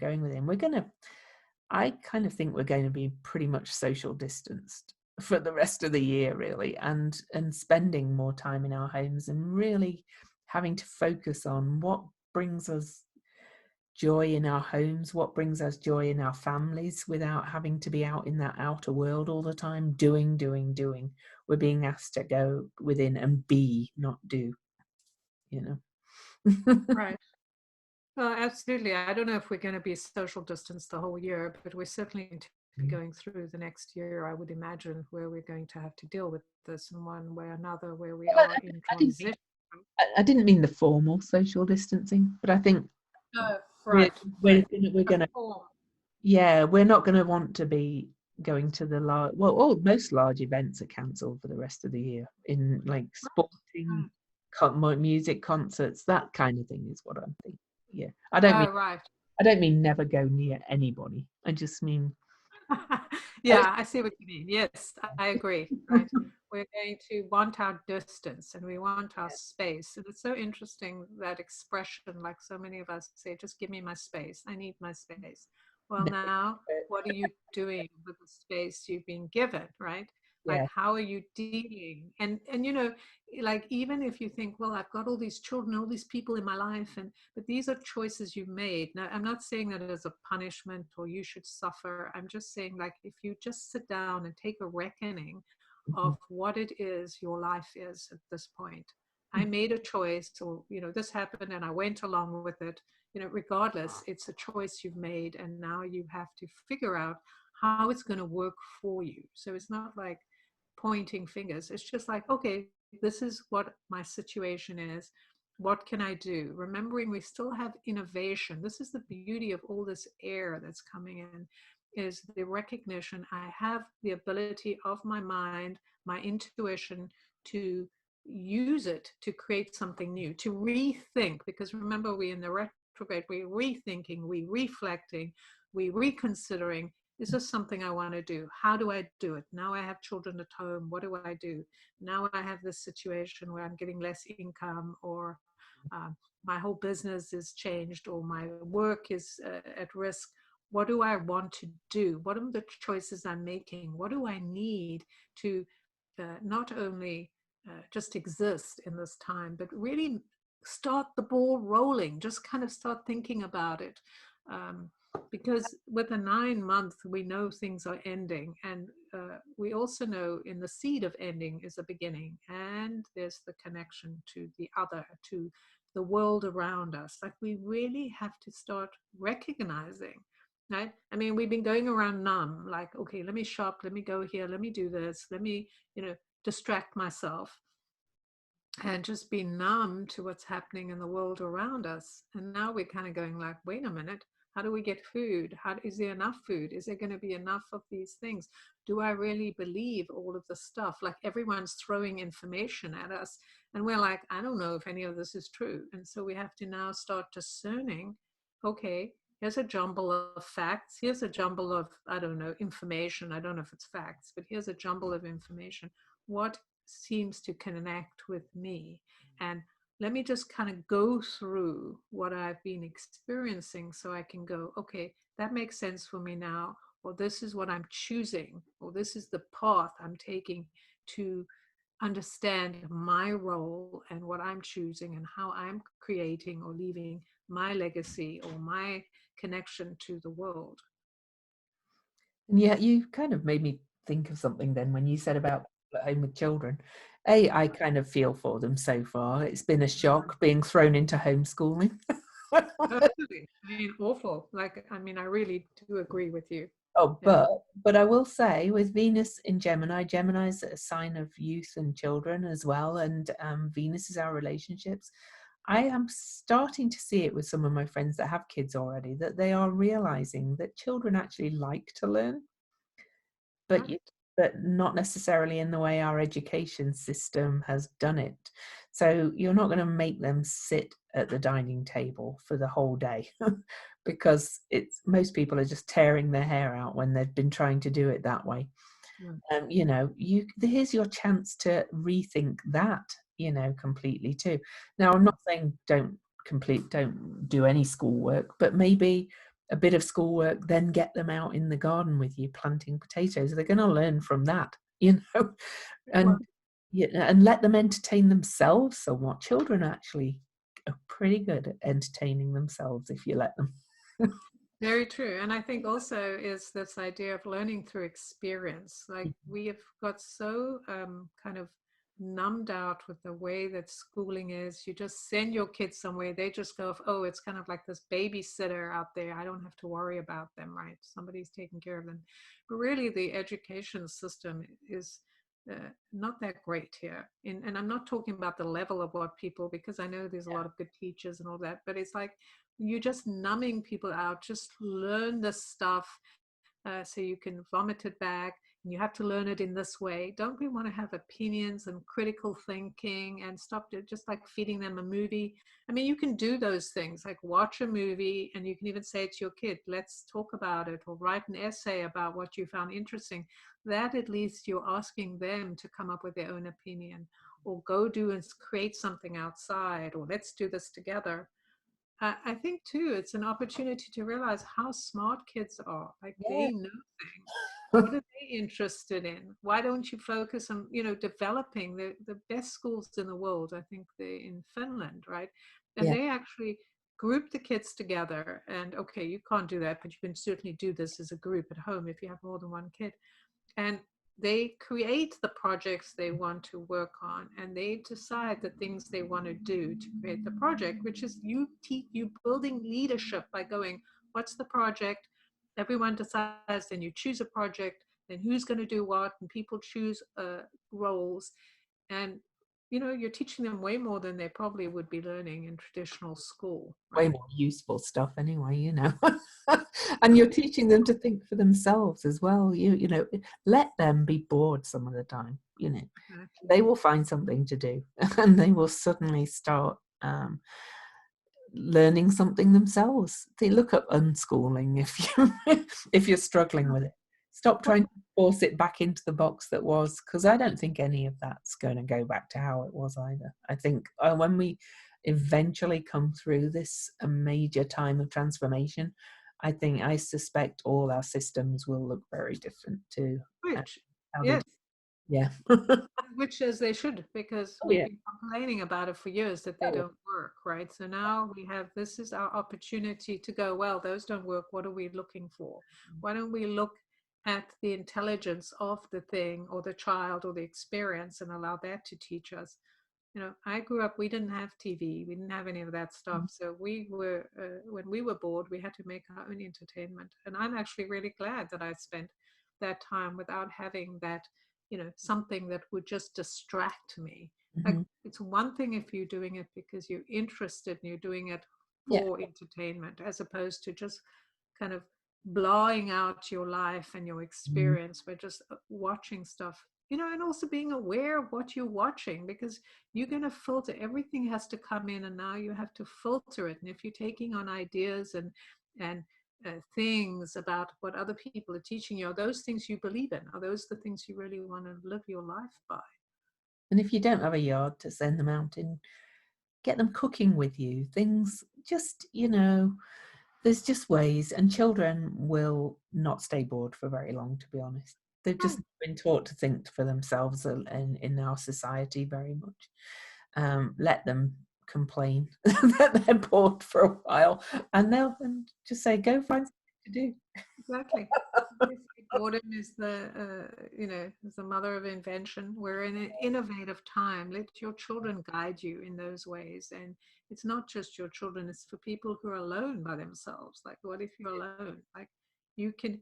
I kind of think we're going to be pretty much social distanced for the rest of the year, really, and spending more time in our homes and really having to focus on what brings us joy in our homes, what brings us joy in our families without having to be out in that outer world all the time, doing, doing, doing. We're being asked to go within and be, not do, you know. right. Well, absolutely. I don't know if we're going to be social distance the whole year, but we're certainly going to be going through the next year, I would imagine, where we're going to have to deal with this in one way or another, where we Well, are in I didn't mean, transition. I didn't mean the formal social distancing, but I think Oh, we're right, we're right. gonna, we're A gonna form. yeah, we're not going to want to be going to the large, well, most large events are cancelled for the rest of the year, in like sporting, Mm. music concerts, that kind of thing is what I'm thinking. Yeah, Oh, right. I don't mean never go near anybody. I just mean Yeah, I see what you mean. Yes, I agree. Right. We're going to want our distance and we want our space. And it's so interesting that expression, like so many of us say, just give me my space. I need my space. Well, now, what are you doing with the space you've been given, right? Like, yeah, how are you dealing? And you know, like even if you think, well, I've got all these children, all these people in my life, but these are choices you've made. Now, I'm not saying that as a punishment or you should suffer. I'm just saying, like, if you just sit down and take a reckoning mhm, of what it is your life is at this point. I made a choice, or, you know, this happened and I went along with it. You know, regardless, it's a choice you've made, and now you have to figure out how it's going to work for you. So it's not like pointing fingers. It's just like, okay, this is what my situation is. What can I do? Remembering we still have innovation. This is the beauty of all this air that's coming in, is the recognition I have the ability of my mind, my intuition, to use it to create something new, to rethink. Because remember, we're in the retrograde, we're rethinking, we're reflecting, we're reconsidering. Is this something I want to do? How do I do it? Now I have children at home. What do I do? Now I have this situation where I'm getting less income, or my whole business is changed, or my work is at risk. What do I want to do? What are the choices I'm making? What do I need to not only just exist in this time, but really start the ball rolling, just kind of start thinking about it. Because with a 9 month, we know things are ending. And we also know in the seed of ending is a beginning. And there's the connection to the other, to the world around us. Like we really have to start recognizing, right? I mean, we've been going around numb, like, okay, let me shop, let me go here, let me do this, let me, distract myself, and just be numb to what's happening in the world around us. And now we're kind of going like, wait a minute, how do we get food? Is there enough food? Is there going to be enough of these things? Do I really believe all of the stuff? Like everyone's throwing information at us, and we're like, I don't know if any of this is true. And so we have to now start discerning, okay, here's a jumble of facts. Here's a jumble of, I don't know, information. I don't know if it's facts, but here's a jumble of information. What seems to connect with me? And let me just kind of go through what I've been experiencing so I can go, okay, that makes sense for me now, or this is what I'm choosing, or this is the path I'm taking to understand my role and what I'm choosing and how I'm creating or leaving my legacy or my connection to the world. And yet you kind of made me think of something then when you said about people at home with children. I kind of feel for them so far. It's been a shock being thrown into homeschooling. Totally. I mean, awful. Like, I mean, I really do agree with you. Oh, Yeah. but I will say with Venus in Gemini, Gemini is a sign of youth and children as well, and Venus is our relationships. I am starting to see it with some of my friends that have kids already, that they are realizing that children actually like to learn, but Right. but not necessarily in the way our education system has done it. So you're not going to make them sit at the dining table for the whole day because it's most people are just tearing their hair out when they've been trying to do it that way. Here's your chance to rethink that, completely too. Now, I'm not saying don't do any schoolwork, but maybe a bit of schoolwork, then get them out in the garden with you planting potatoes. They're going to learn from that, and and let them entertain themselves somewhat. Children actually are pretty good at entertaining themselves if you let them. Very true. And I think also is this idea of learning through experience. Like we have got so kind of numbed out with the way that schooling is. You just send your kids somewhere, they just go, oh, it's kind of like this babysitter out there. I don't have to worry about them, right? Somebody's taking care of them. But really, the education system is not that great here. And I'm not talking about the level of what people, because I know there's a lot of good teachers and all that, but it's like, you're just numbing people out. Just learn this stuff so you can vomit it back. And you have to learn it in this way. Don't we want to have opinions and critical thinking and stop just like feeding them a movie? I mean, you can do those things, like watch a movie, and you can even say to your kid, let's talk about it, or write an essay about what you found interesting. That at least you're asking them to come up with their own opinion, or go do and create something outside, or let's do this together. I think too, it's an opportunity to realize how smart kids are. Like Yeah. they know things. What are they interested in? Why don't you focus on, developing the best schools in the world? I think they're in Finland, right? And Yeah. they actually group the kids together. And okay, you can't do that, but you can certainly do this as a group at home if you have more than one kid. And they create the projects they want to work on, and they decide the things they want to do to create the project, which is you building leadership by going, what's the project? Everyone decides, then you choose a project, then who's going to do what, and people choose roles. And you're teaching them way more than they probably would be learning in traditional school, Way right? more useful stuff anyway. And you're teaching them to think for themselves as well. Let them be bored some of the time. Exactly. They will find something to do and they will suddenly start learning something themselves. They look at unschooling if you're struggling with it. Stop trying to force it back into the box that was, because I don't think any of that's going to go back to how it was either. I think when we eventually come through this major time of transformation, I suspect all our systems will look very different to Which, how they yes, do. Yeah. which as they should, because Oh we've yeah. been complaining about it for years that they Oh, don't work, right? So now we have, this is our opportunity to go, well, those don't work. What are we looking for? Why don't we look at the intelligence of the thing or the child or the experience and allow that to teach us? I grew up, we didn't have TV, we didn't have any of that stuff. So we were, when we were bored, we had to make our own entertainment. And I'm actually really glad that I spent that time without having that, something that would just distract me. Like, mhm. it's one thing if you're doing it because you're interested and you're doing it Yeah. for entertainment, as opposed to just kind of blowing out your life and your Mhm. experience by just watching stuff, and also being aware of what you're watching, because you're going to filter, everything has to come in, and now you have to filter it. And if you're taking on ideas and things about what other people are teaching you, are those things you believe in? Are those the things you really want to live your life by? And if you don't have a yard to send them out in, get them cooking with you. Things just, there's just ways, and children will not stay bored for very long, to be honest. They've just Right. been taught to think for themselves in our society very much. Let them complain that they're bored for a while, and they'll just say, go find something to do. Exactly. They say boredom is is the mother of invention. We're in an innovative time. Let your children guide you in those ways. And it's not just your children, it's for people who are alone by themselves. Like, what if you're alone? Like, you can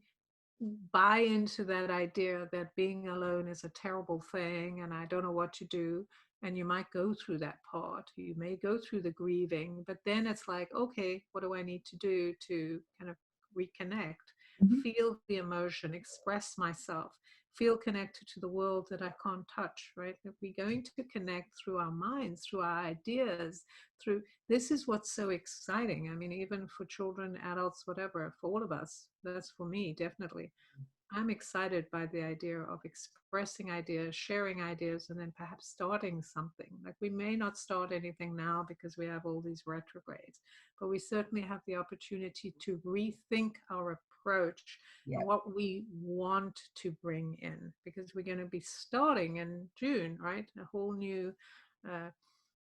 buy into that idea that being alone is a terrible thing and I don't know what to do. And you might go through that part. You may go through the grieving, but then it's like, okay, what do I need to do to kind of reconnect, Mhm. feel the emotion, express myself, feel connected to the world that I can't touch, right? If we're going to connect through our minds, through our ideas, through, this is what's so exciting. I mean, even for children, adults, whatever, for all of us, that's for me, definitely. I'm excited by the idea of expressing ideas, sharing ideas, and then perhaps starting something. Like, we may not start anything now because we have all these retrogrades, but we certainly have the opportunity to rethink our approach Yeah. and what we want to bring in, because we're going to be starting in June, right? A whole new uh,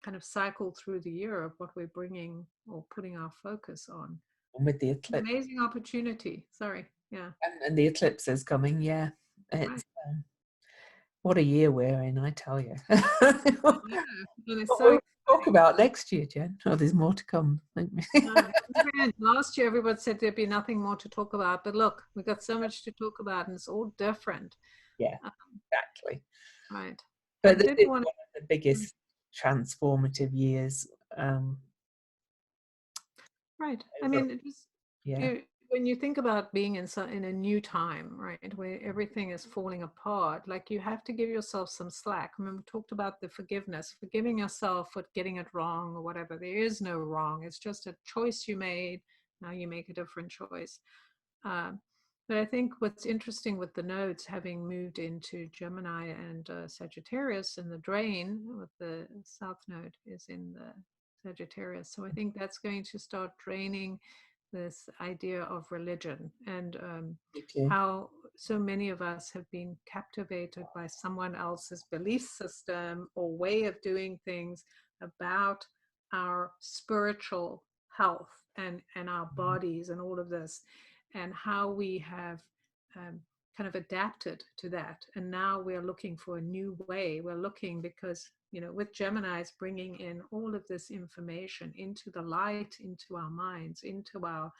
kind of cycle through the year of what we're bringing or putting our focus on. And with the An eclipse, amazing opportunity. Sorry. Yeah. and the eclipse is coming, yeah. It's Right. what a year we're in, I tell you. Yeah. And it's What so we'll talk exciting. about next year, Jen. Oh, there's more to come. No, last year, everybody said there'd be nothing more to talk about. But look, we've got so much to talk about, and it's all different. Yeah, Uh, exactly. right. I But this did is want one of the to, biggest transformative years. right. I Ever. mean, it was, Yeah. when you think about being in a new time, right, where everything is falling apart, like, you have to give yourself some slack. I mean, we talked about the forgiveness, forgiving yourself for getting it wrong or whatever. There is no wrong. It's just a choice you made. Now you make a different choice. Um, but I think what's interesting with the nodes having moved into Gemini and Sagittarius, and the drain with the South node is in the Sagittarius. So I think that's going to start draining this idea of religion, and Okay. how so many of us have been captivated by someone else's belief system or way of doing things about our spiritual health and our bodies and all of this, and how we have um, kind of adapted to that. And now we're looking for a new way. We're looking because, with Gemini's bringing in all of this information into the light, into our minds, into our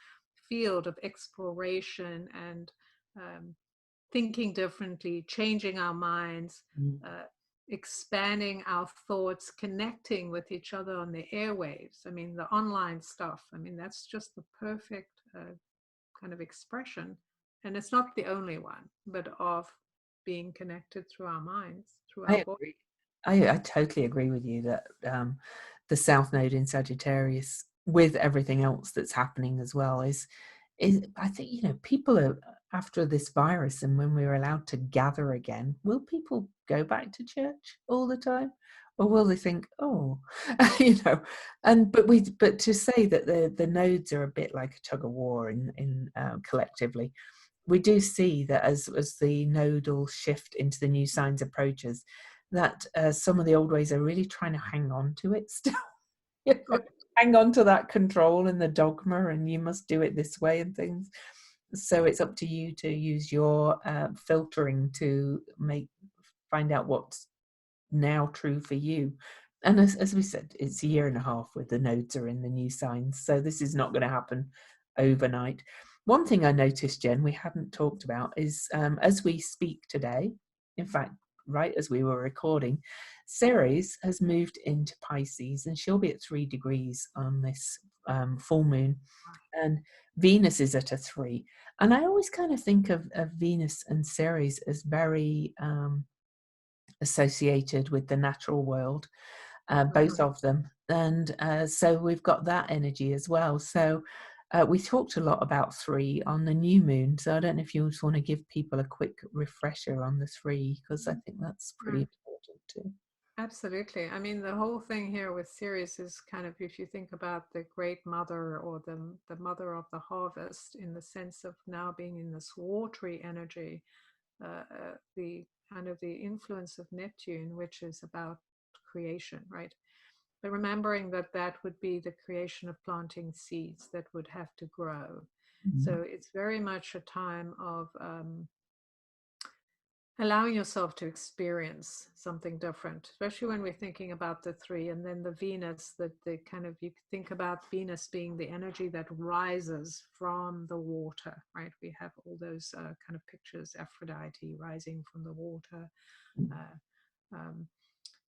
field of exploration and thinking differently, changing our minds, Mm. expanding our thoughts, connecting with each other on the airwaves. I mean, the online stuff, I mean, that's just the perfect kind of expression. And it's not the only one, but of being connected through our minds, through our I body. agree. I totally agree with you that the South Node in Sagittarius, with everything else that's happening as well, is I think, people are after this virus, and when we're allowed to gather again, will people go back to church all the time, or will they think, oh, but to say that the nodes are a bit like a tug of war in collectively, we do see that as the nodal shift into the new signs approaches, that some of the old ways are really trying to hang on to it still. Hang on to that control and the dogma, and you must do it this way and things. So it's up to you to use your filtering to find out what's now true for you. And as we said, it's a year and a half with the nodes are in the new signs, so this is not going to happen overnight. One thing I noticed, Jen, we hadn't talked about is as we speak today, in fact, right as we were recording, Ceres has moved into Pisces, and she'll be at 3 degrees on this full moon, and Venus is at a 3. And I always kind of think of Venus and Ceres as very associated with the natural world, both of them. And so we've got that energy as well. So we talked a lot about 3 on the new moon. So I don't know if you just want to give people a quick refresher on the 3, because I think that's pretty important too. Absolutely. I mean, the whole thing here with Ceres is kind of, if you think about the great mother or the mother of the harvest, in the sense of now being in this watery energy, the kind of the influence of Neptune, which is about creation, right? But remembering that that would be the creation of planting seeds that would have to grow. Mm-hmm. So it's very much a time of allowing yourself to experience something different, especially when we're thinking about the 3, and then the Venus, that the kind of, you think about Venus being the energy that rises from the water, right? We have all those kind of pictures, Aphrodite rising from the water.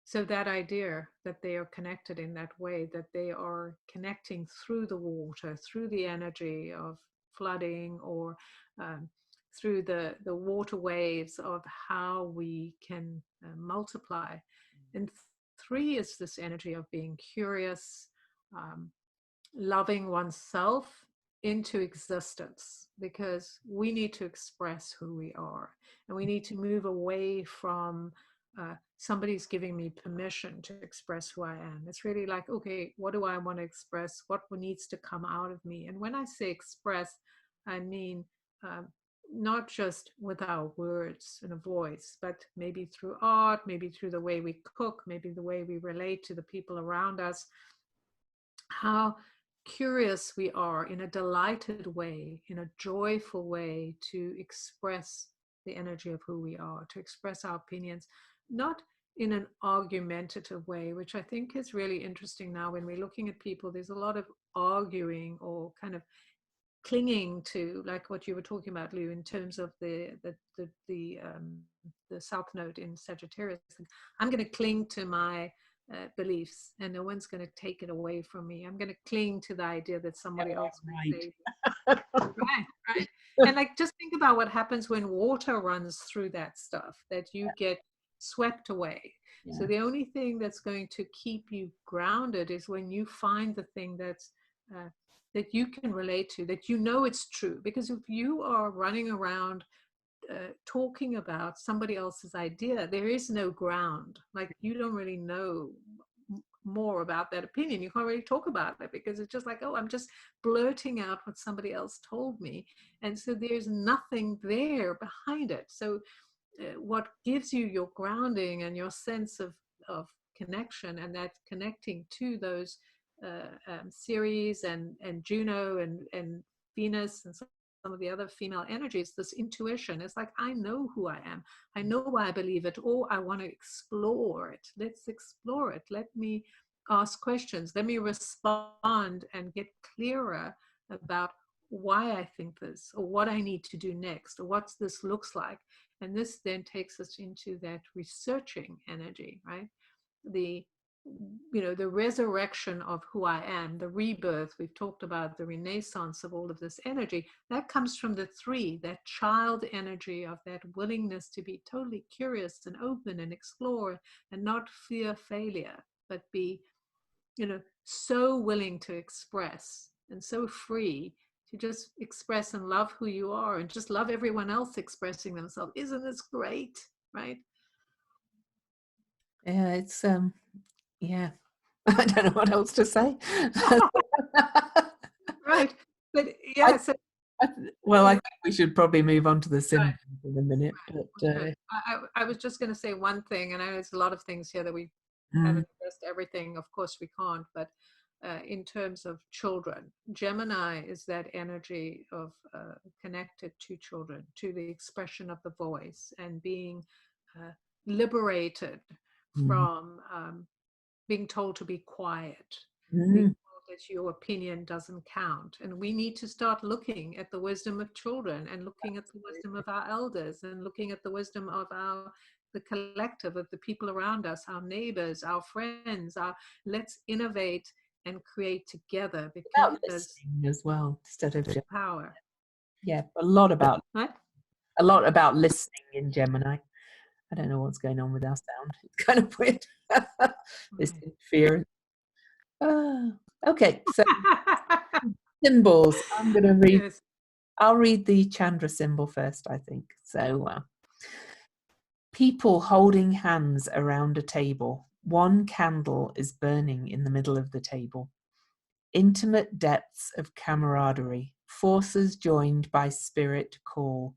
So that idea that they are connected in that way, that they are connecting through the water, through the energy of flooding, or through the water waves of how we can multiply. And 3 is this energy of being curious, loving oneself into existence, because we need to express who we are, and we need to move away from somebody's giving me permission to express who I am. It's really like, okay, what do I want to express? What needs to come out of me? And when I say express, I mean not just with our words and a voice, but maybe through art, maybe through the way we cook, maybe the way we relate to the people around us. How curious we are, in a delighted way, in a joyful way, to express the energy of who we are, to express our opinions, not in an argumentative way, which I think is really interesting now when we're looking at people. There's a lot of arguing, or kind of clinging to, like what you were talking about, Lou, in terms of the South Node in Sagittarius. I'm going to cling to my beliefs, and no one's going to take it away from me. I'm going to cling to the idea that somebody else will say. Right. And like, just think about what happens when water runs through that stuff, that you get swept away. Yeah. So the only thing that's going to keep you grounded is when you find the thing that's that you can relate to, that you know it's true. Because if you are running around talking about somebody else's idea, there is no ground. Like, you don't really know more about that opinion. You can't really talk about it, because it's just like, oh, I'm just blurting out what somebody else told me. And so there's nothing there behind it. So what gives you your grounding and your sense of connection, and that connecting to those Ceres and Juno and Venus and some of the other female energies, this intuition. It's like, I know who I am. I know why I believe it, or I want to explore it. Let's explore it. Let me ask questions. Let me respond and get clearer about why I think this, or what I need to do next, or what this looks like. And this then takes us into that researching energy, right? The resurrection of who I am, the rebirth. We've talked about the renaissance of all of this energy. That comes from the 3, that child energy of that willingness to be totally curious and open and explore, and not fear failure, but be, so willing to express, and so free to just express and love who you are, and just love everyone else expressing themselves. Isn't this great, right? Yeah, it's Yeah. I don't know what else to say. Right. But I, yeah, so well, I yeah, think we should probably move on to the right, symbols in a minute. we But should. I was just going to say one thing, and I know there's a lot of things here that we mm, haven't addressed everything. Of course, we can't, but in terms of children, Gemini is that energy of connected to children, to the expression of the voice, and being liberated mm, from being told to be quiet, being mm, told that your opinion doesn't count. And we need to start looking at the wisdom of children, and looking at the wisdom of our elders, and looking at the wisdom of the collective of the people around us, our neighbors, our friends. Let's innovate and create together, about because listening as well, instead of just, power. yeah, Right? a lot about listening in Gemini. I don't know what's going on with our sound. It's kind of weird. This Right. interference. Ah, okay, so symbols. I'm going to read. Yes. I'll read the Chandra symbol first, I think. So, people holding hands around a table. One candle is burning in the middle of the table. Intimate depths of camaraderie, forces joined by spirit call,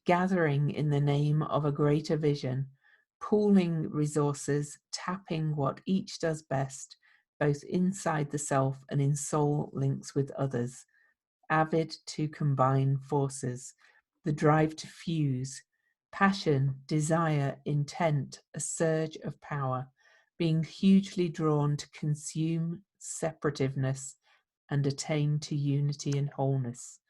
gathering in the name of a greater vision, pooling resources, tapping what each does best, both inside the self and in soul links with others, avid to combine forces, the drive to fuse, passion, desire, intent, a surge of power, being hugely drawn to consume separativeness and attain to unity and wholeness,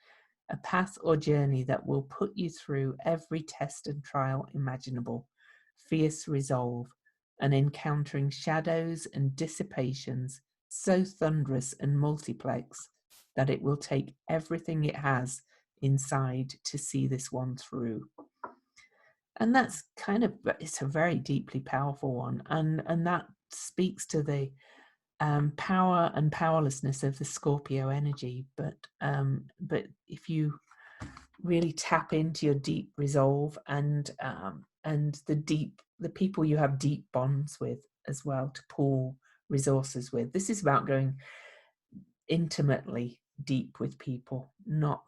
a path or journey that will put you through every test and trial imaginable, fierce resolve, and encountering shadows and dissipations so thunderous and multiplex that it will take everything it has inside to see this one through. And that's kind of, it's a very deeply powerful one, and that speaks to the power and powerlessness of the Scorpio energy. But if you really tap into your deep resolve and the people you have deep bonds with as well, to pool resources with, this is about going intimately deep with people, not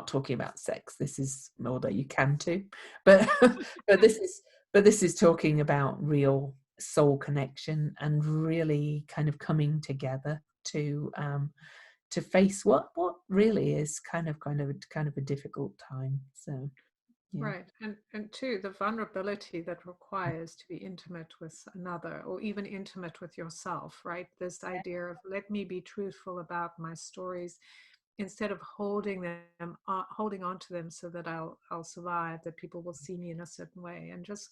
talking about sex. This is, although you can too, but but this is talking about real soul connection and really kind of coming together to face what really is kind of a difficult time. So yeah. Right. And two, the vulnerability that requires to be intimate with another, or even intimate with yourself, right? This idea of, let me be truthful about my stories, instead of holding on to them so that I'll survive, that people will see me in a certain way, and just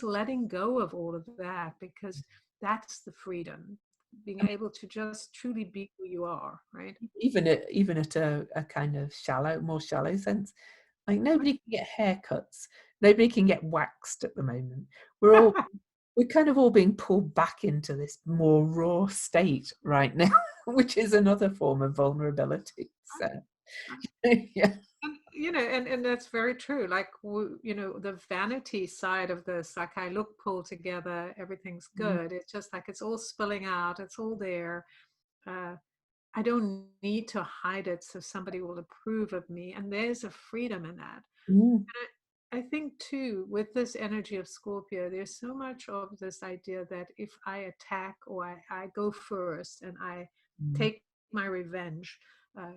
letting go of all of that, because that's the freedom, being able to just truly be who you are, right? Even at a kind of more shallow sense, like nobody can get haircuts, nobody can get waxed at the moment. We're kind of all being pulled back into this more raw state right now, which is another form of vulnerability. So yeah. And, and that's very true. Like, the vanity side of this, like, I look pulled together, everything's good. It's just like, it's all spilling out, it's all there. Uh, I don't need to hide it so somebody will approve of me. And there's a freedom in that. Mm, I think too, with this energy of Scorpio, there's so much of this idea that if I attack, or I go first and I mm, take my revenge,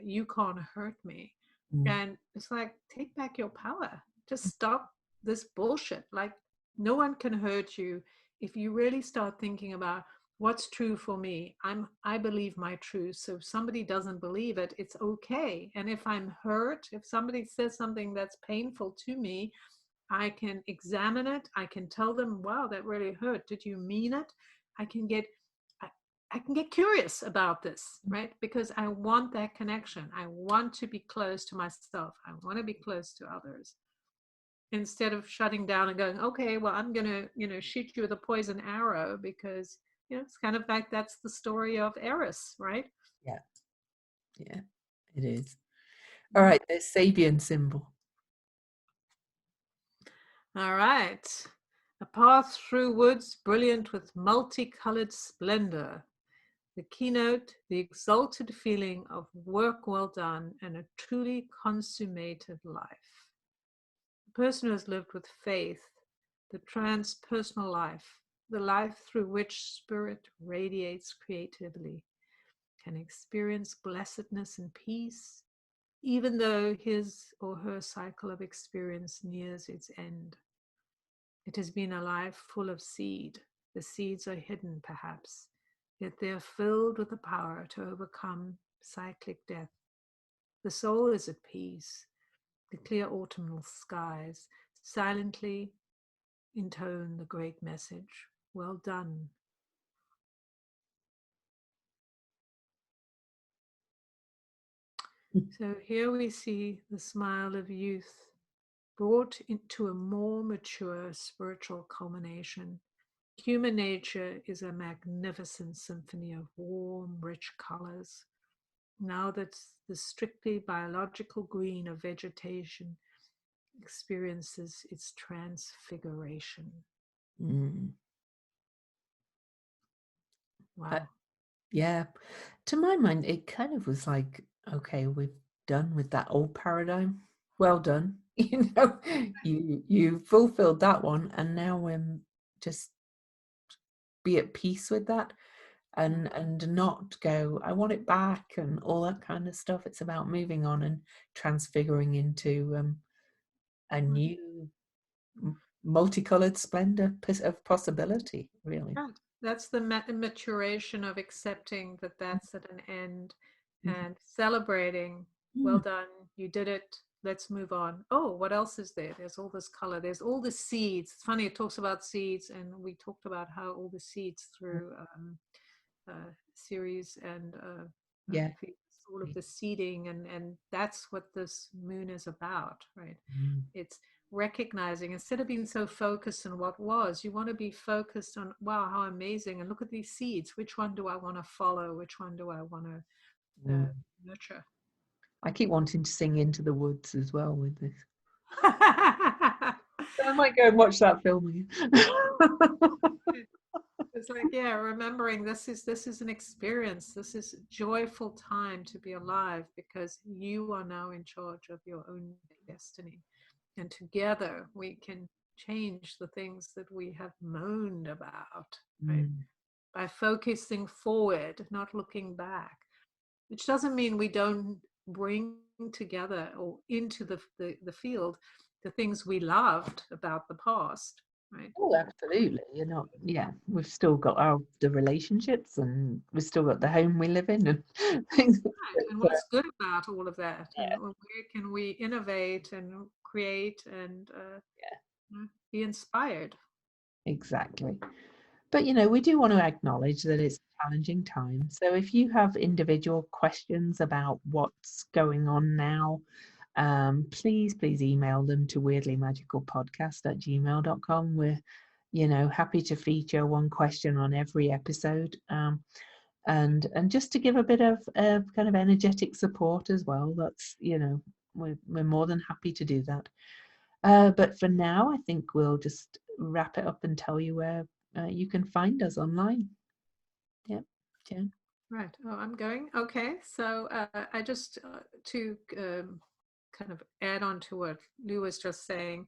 you can't hurt me. mm, And it's like, take back your power. Just stop this bullshit. Like, no one can hurt you if you really start thinking about what's true for me. I believe my truth. So if somebody doesn't believe it, it's okay. And if I'm hurt, if somebody says something that's painful to me, I can examine it. I can tell them, wow, that really hurt. Did you mean it? I can get I, I can get curious about this, right? Because I want that connection. I want to be close to myself. I want to be close to others. Instead of shutting down and going, okay, well, I'm gonna, shoot you with a poison arrow, because it's kind of like, that's the story of Eris, right? yeah, yeah, it is. All right, the Sabian symbol. All right. A path through woods brilliant with multicolored splendor. The keynote, the exalted feeling of work well done and a truly consummated life. The person who has lived with faith, the transpersonal life, the life through which spirit radiates creatively, can experience blessedness and peace, even though his or her cycle of experience nears its end. It has been a life full of seed. The seeds are hidden, perhaps, yet they are filled with the power to overcome cyclic death. The soul is at peace. The clear autumnal skies silently intone the great message. Well done. So here we see the smile of youth brought into a more mature spiritual culmination. Human nature is a magnificent symphony of warm, rich colors. Now that the strictly biological green of vegetation experiences its transfiguration. Mm. Wow. Yeah, to my mind, it kind of was like, okay, we've done with that old paradigm. Well done. You fulfilled that one, and now just be at peace with that, and not go, I want it back and all that kind of stuff. It's about moving on and transfiguring into a new multicolored splendor of possibility, really. Right. That's the maturation of accepting that that's at an end and celebrating. Well Mm. done. You did it. Let's move on. Oh, what else is there? There's all this color. There's all the seeds. It's funny, it talks about seeds, and we talked about how all the seeds through series and Yeah. all of the seeding, and that's what this moon is about, right? Mm. It's recognizing, instead of being so focused on what was, you want to be focused on, wow, how amazing, and look at these seeds. Which one do I want to follow? Which one do I want to Mm. nurture? I keep wanting to sing Into the Woods as well with this. I might go and watch that film again. It's like, yeah, remembering this is an experience. This is a joyful time to be alive because you are now in charge of your own destiny. And together we can change the things that we have moaned about, right? Mm. By focusing forward, not looking back, which doesn't mean we don't bring together or into the field the things we loved about the past, right? Oh, absolutely. You're not, yeah, we've still got the relationships, and we've still got the home we live in and things. Right. And But, what's good about all of that? And yeah, where can we innovate and create and yeah, be inspired? exactly. But we do want to acknowledge that it's a challenging time. So if you have individual questions about what's going on now, please email them to weirdlymagicalpodcast@gmail.com. We're, happy to feature one question on every episode. And just to give a bit of kind of energetic support as well. That's, we're more than happy to do that. But for now, I think we'll just wrap it up and tell you where you can find us online. Yep, Jen. Right. Oh, I'm going. Okay. So I just to kind of add on to what Lou was just saying,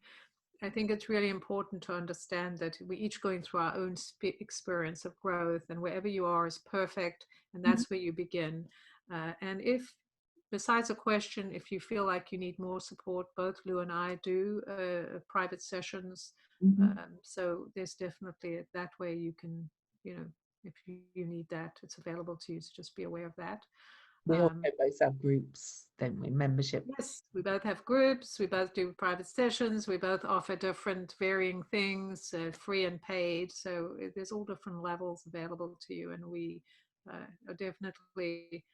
I think it's really important to understand that we're each going through our own experience of growth, and wherever you are is perfect, and Mhm. that's where you begin. And if, besides a question, if you feel like you need more support, both Lou and I do private sessions. Mhm. So there's definitely that way you can, if you need that, it's available to you. So just be aware of that. We also Um, both have groups, don't we? Membership. Yes, we both have groups, we both do private sessions, we both offer different varying things, free and paid. So there's all different levels available to you, and we are definitely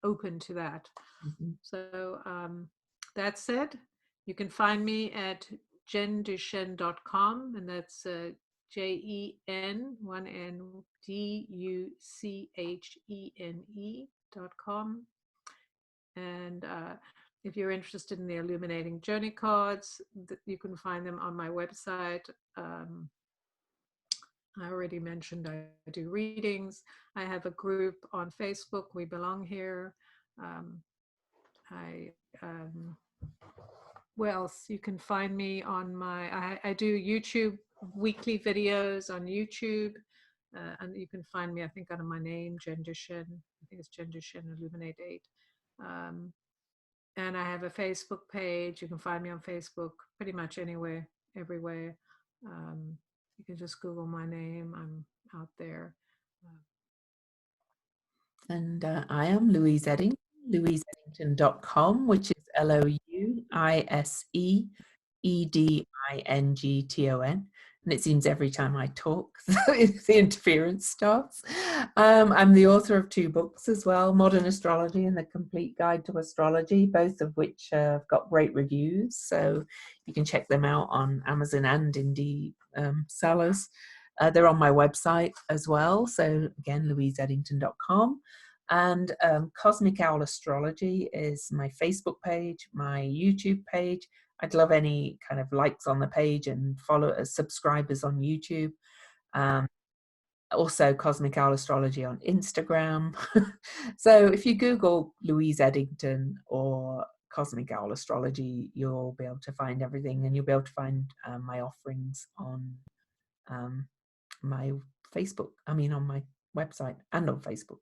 open to that. Mhm. So that said, you can find me at jenduchenne.com, and that's JEN, one N, DUCHENE.com. And if you're interested in the illuminating journey cards, you can find them on my website, I already mentioned I do readings. I have a group on Facebook, We Belong Here. I where else? You can find me on I do YouTube weekly videos on YouTube. And you can find me, I think, under my name, Jen Dushin. I think it's Jen Dushin Illuminate 8. And I have a Facebook page. You can find me on Facebook pretty much anywhere, everywhere. You can just Google my name. I'm out there. And I am Louise Eddington, louiseeddington.com, which is LouiseEdington. And it seems every time I talk, the interference starts. I'm the author of 2 books as well, Modern Astrology and The Complete Guide to Astrology, both of which have got great reviews. So you can check them out on Amazon and Indie sellers. They're on my website as well. So again, louiseeddington.com. And Cosmic Owl Astrology is my Facebook page, my YouTube page. I'd love any kind of likes on the page and subscribers on YouTube. Also Cosmic Owl Astrology on Instagram. So if you Google Louise Eddington or Cosmic Owl Astrology, you'll be able to find everything, and you'll be able to find my offerings on my Facebook, on my website and on Facebook.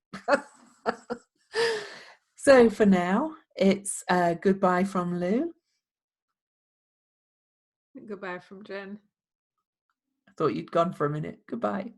So for now, it's goodbye from Lou. Goodbye from Jen. I thought you'd gone for a minute. Goodbye.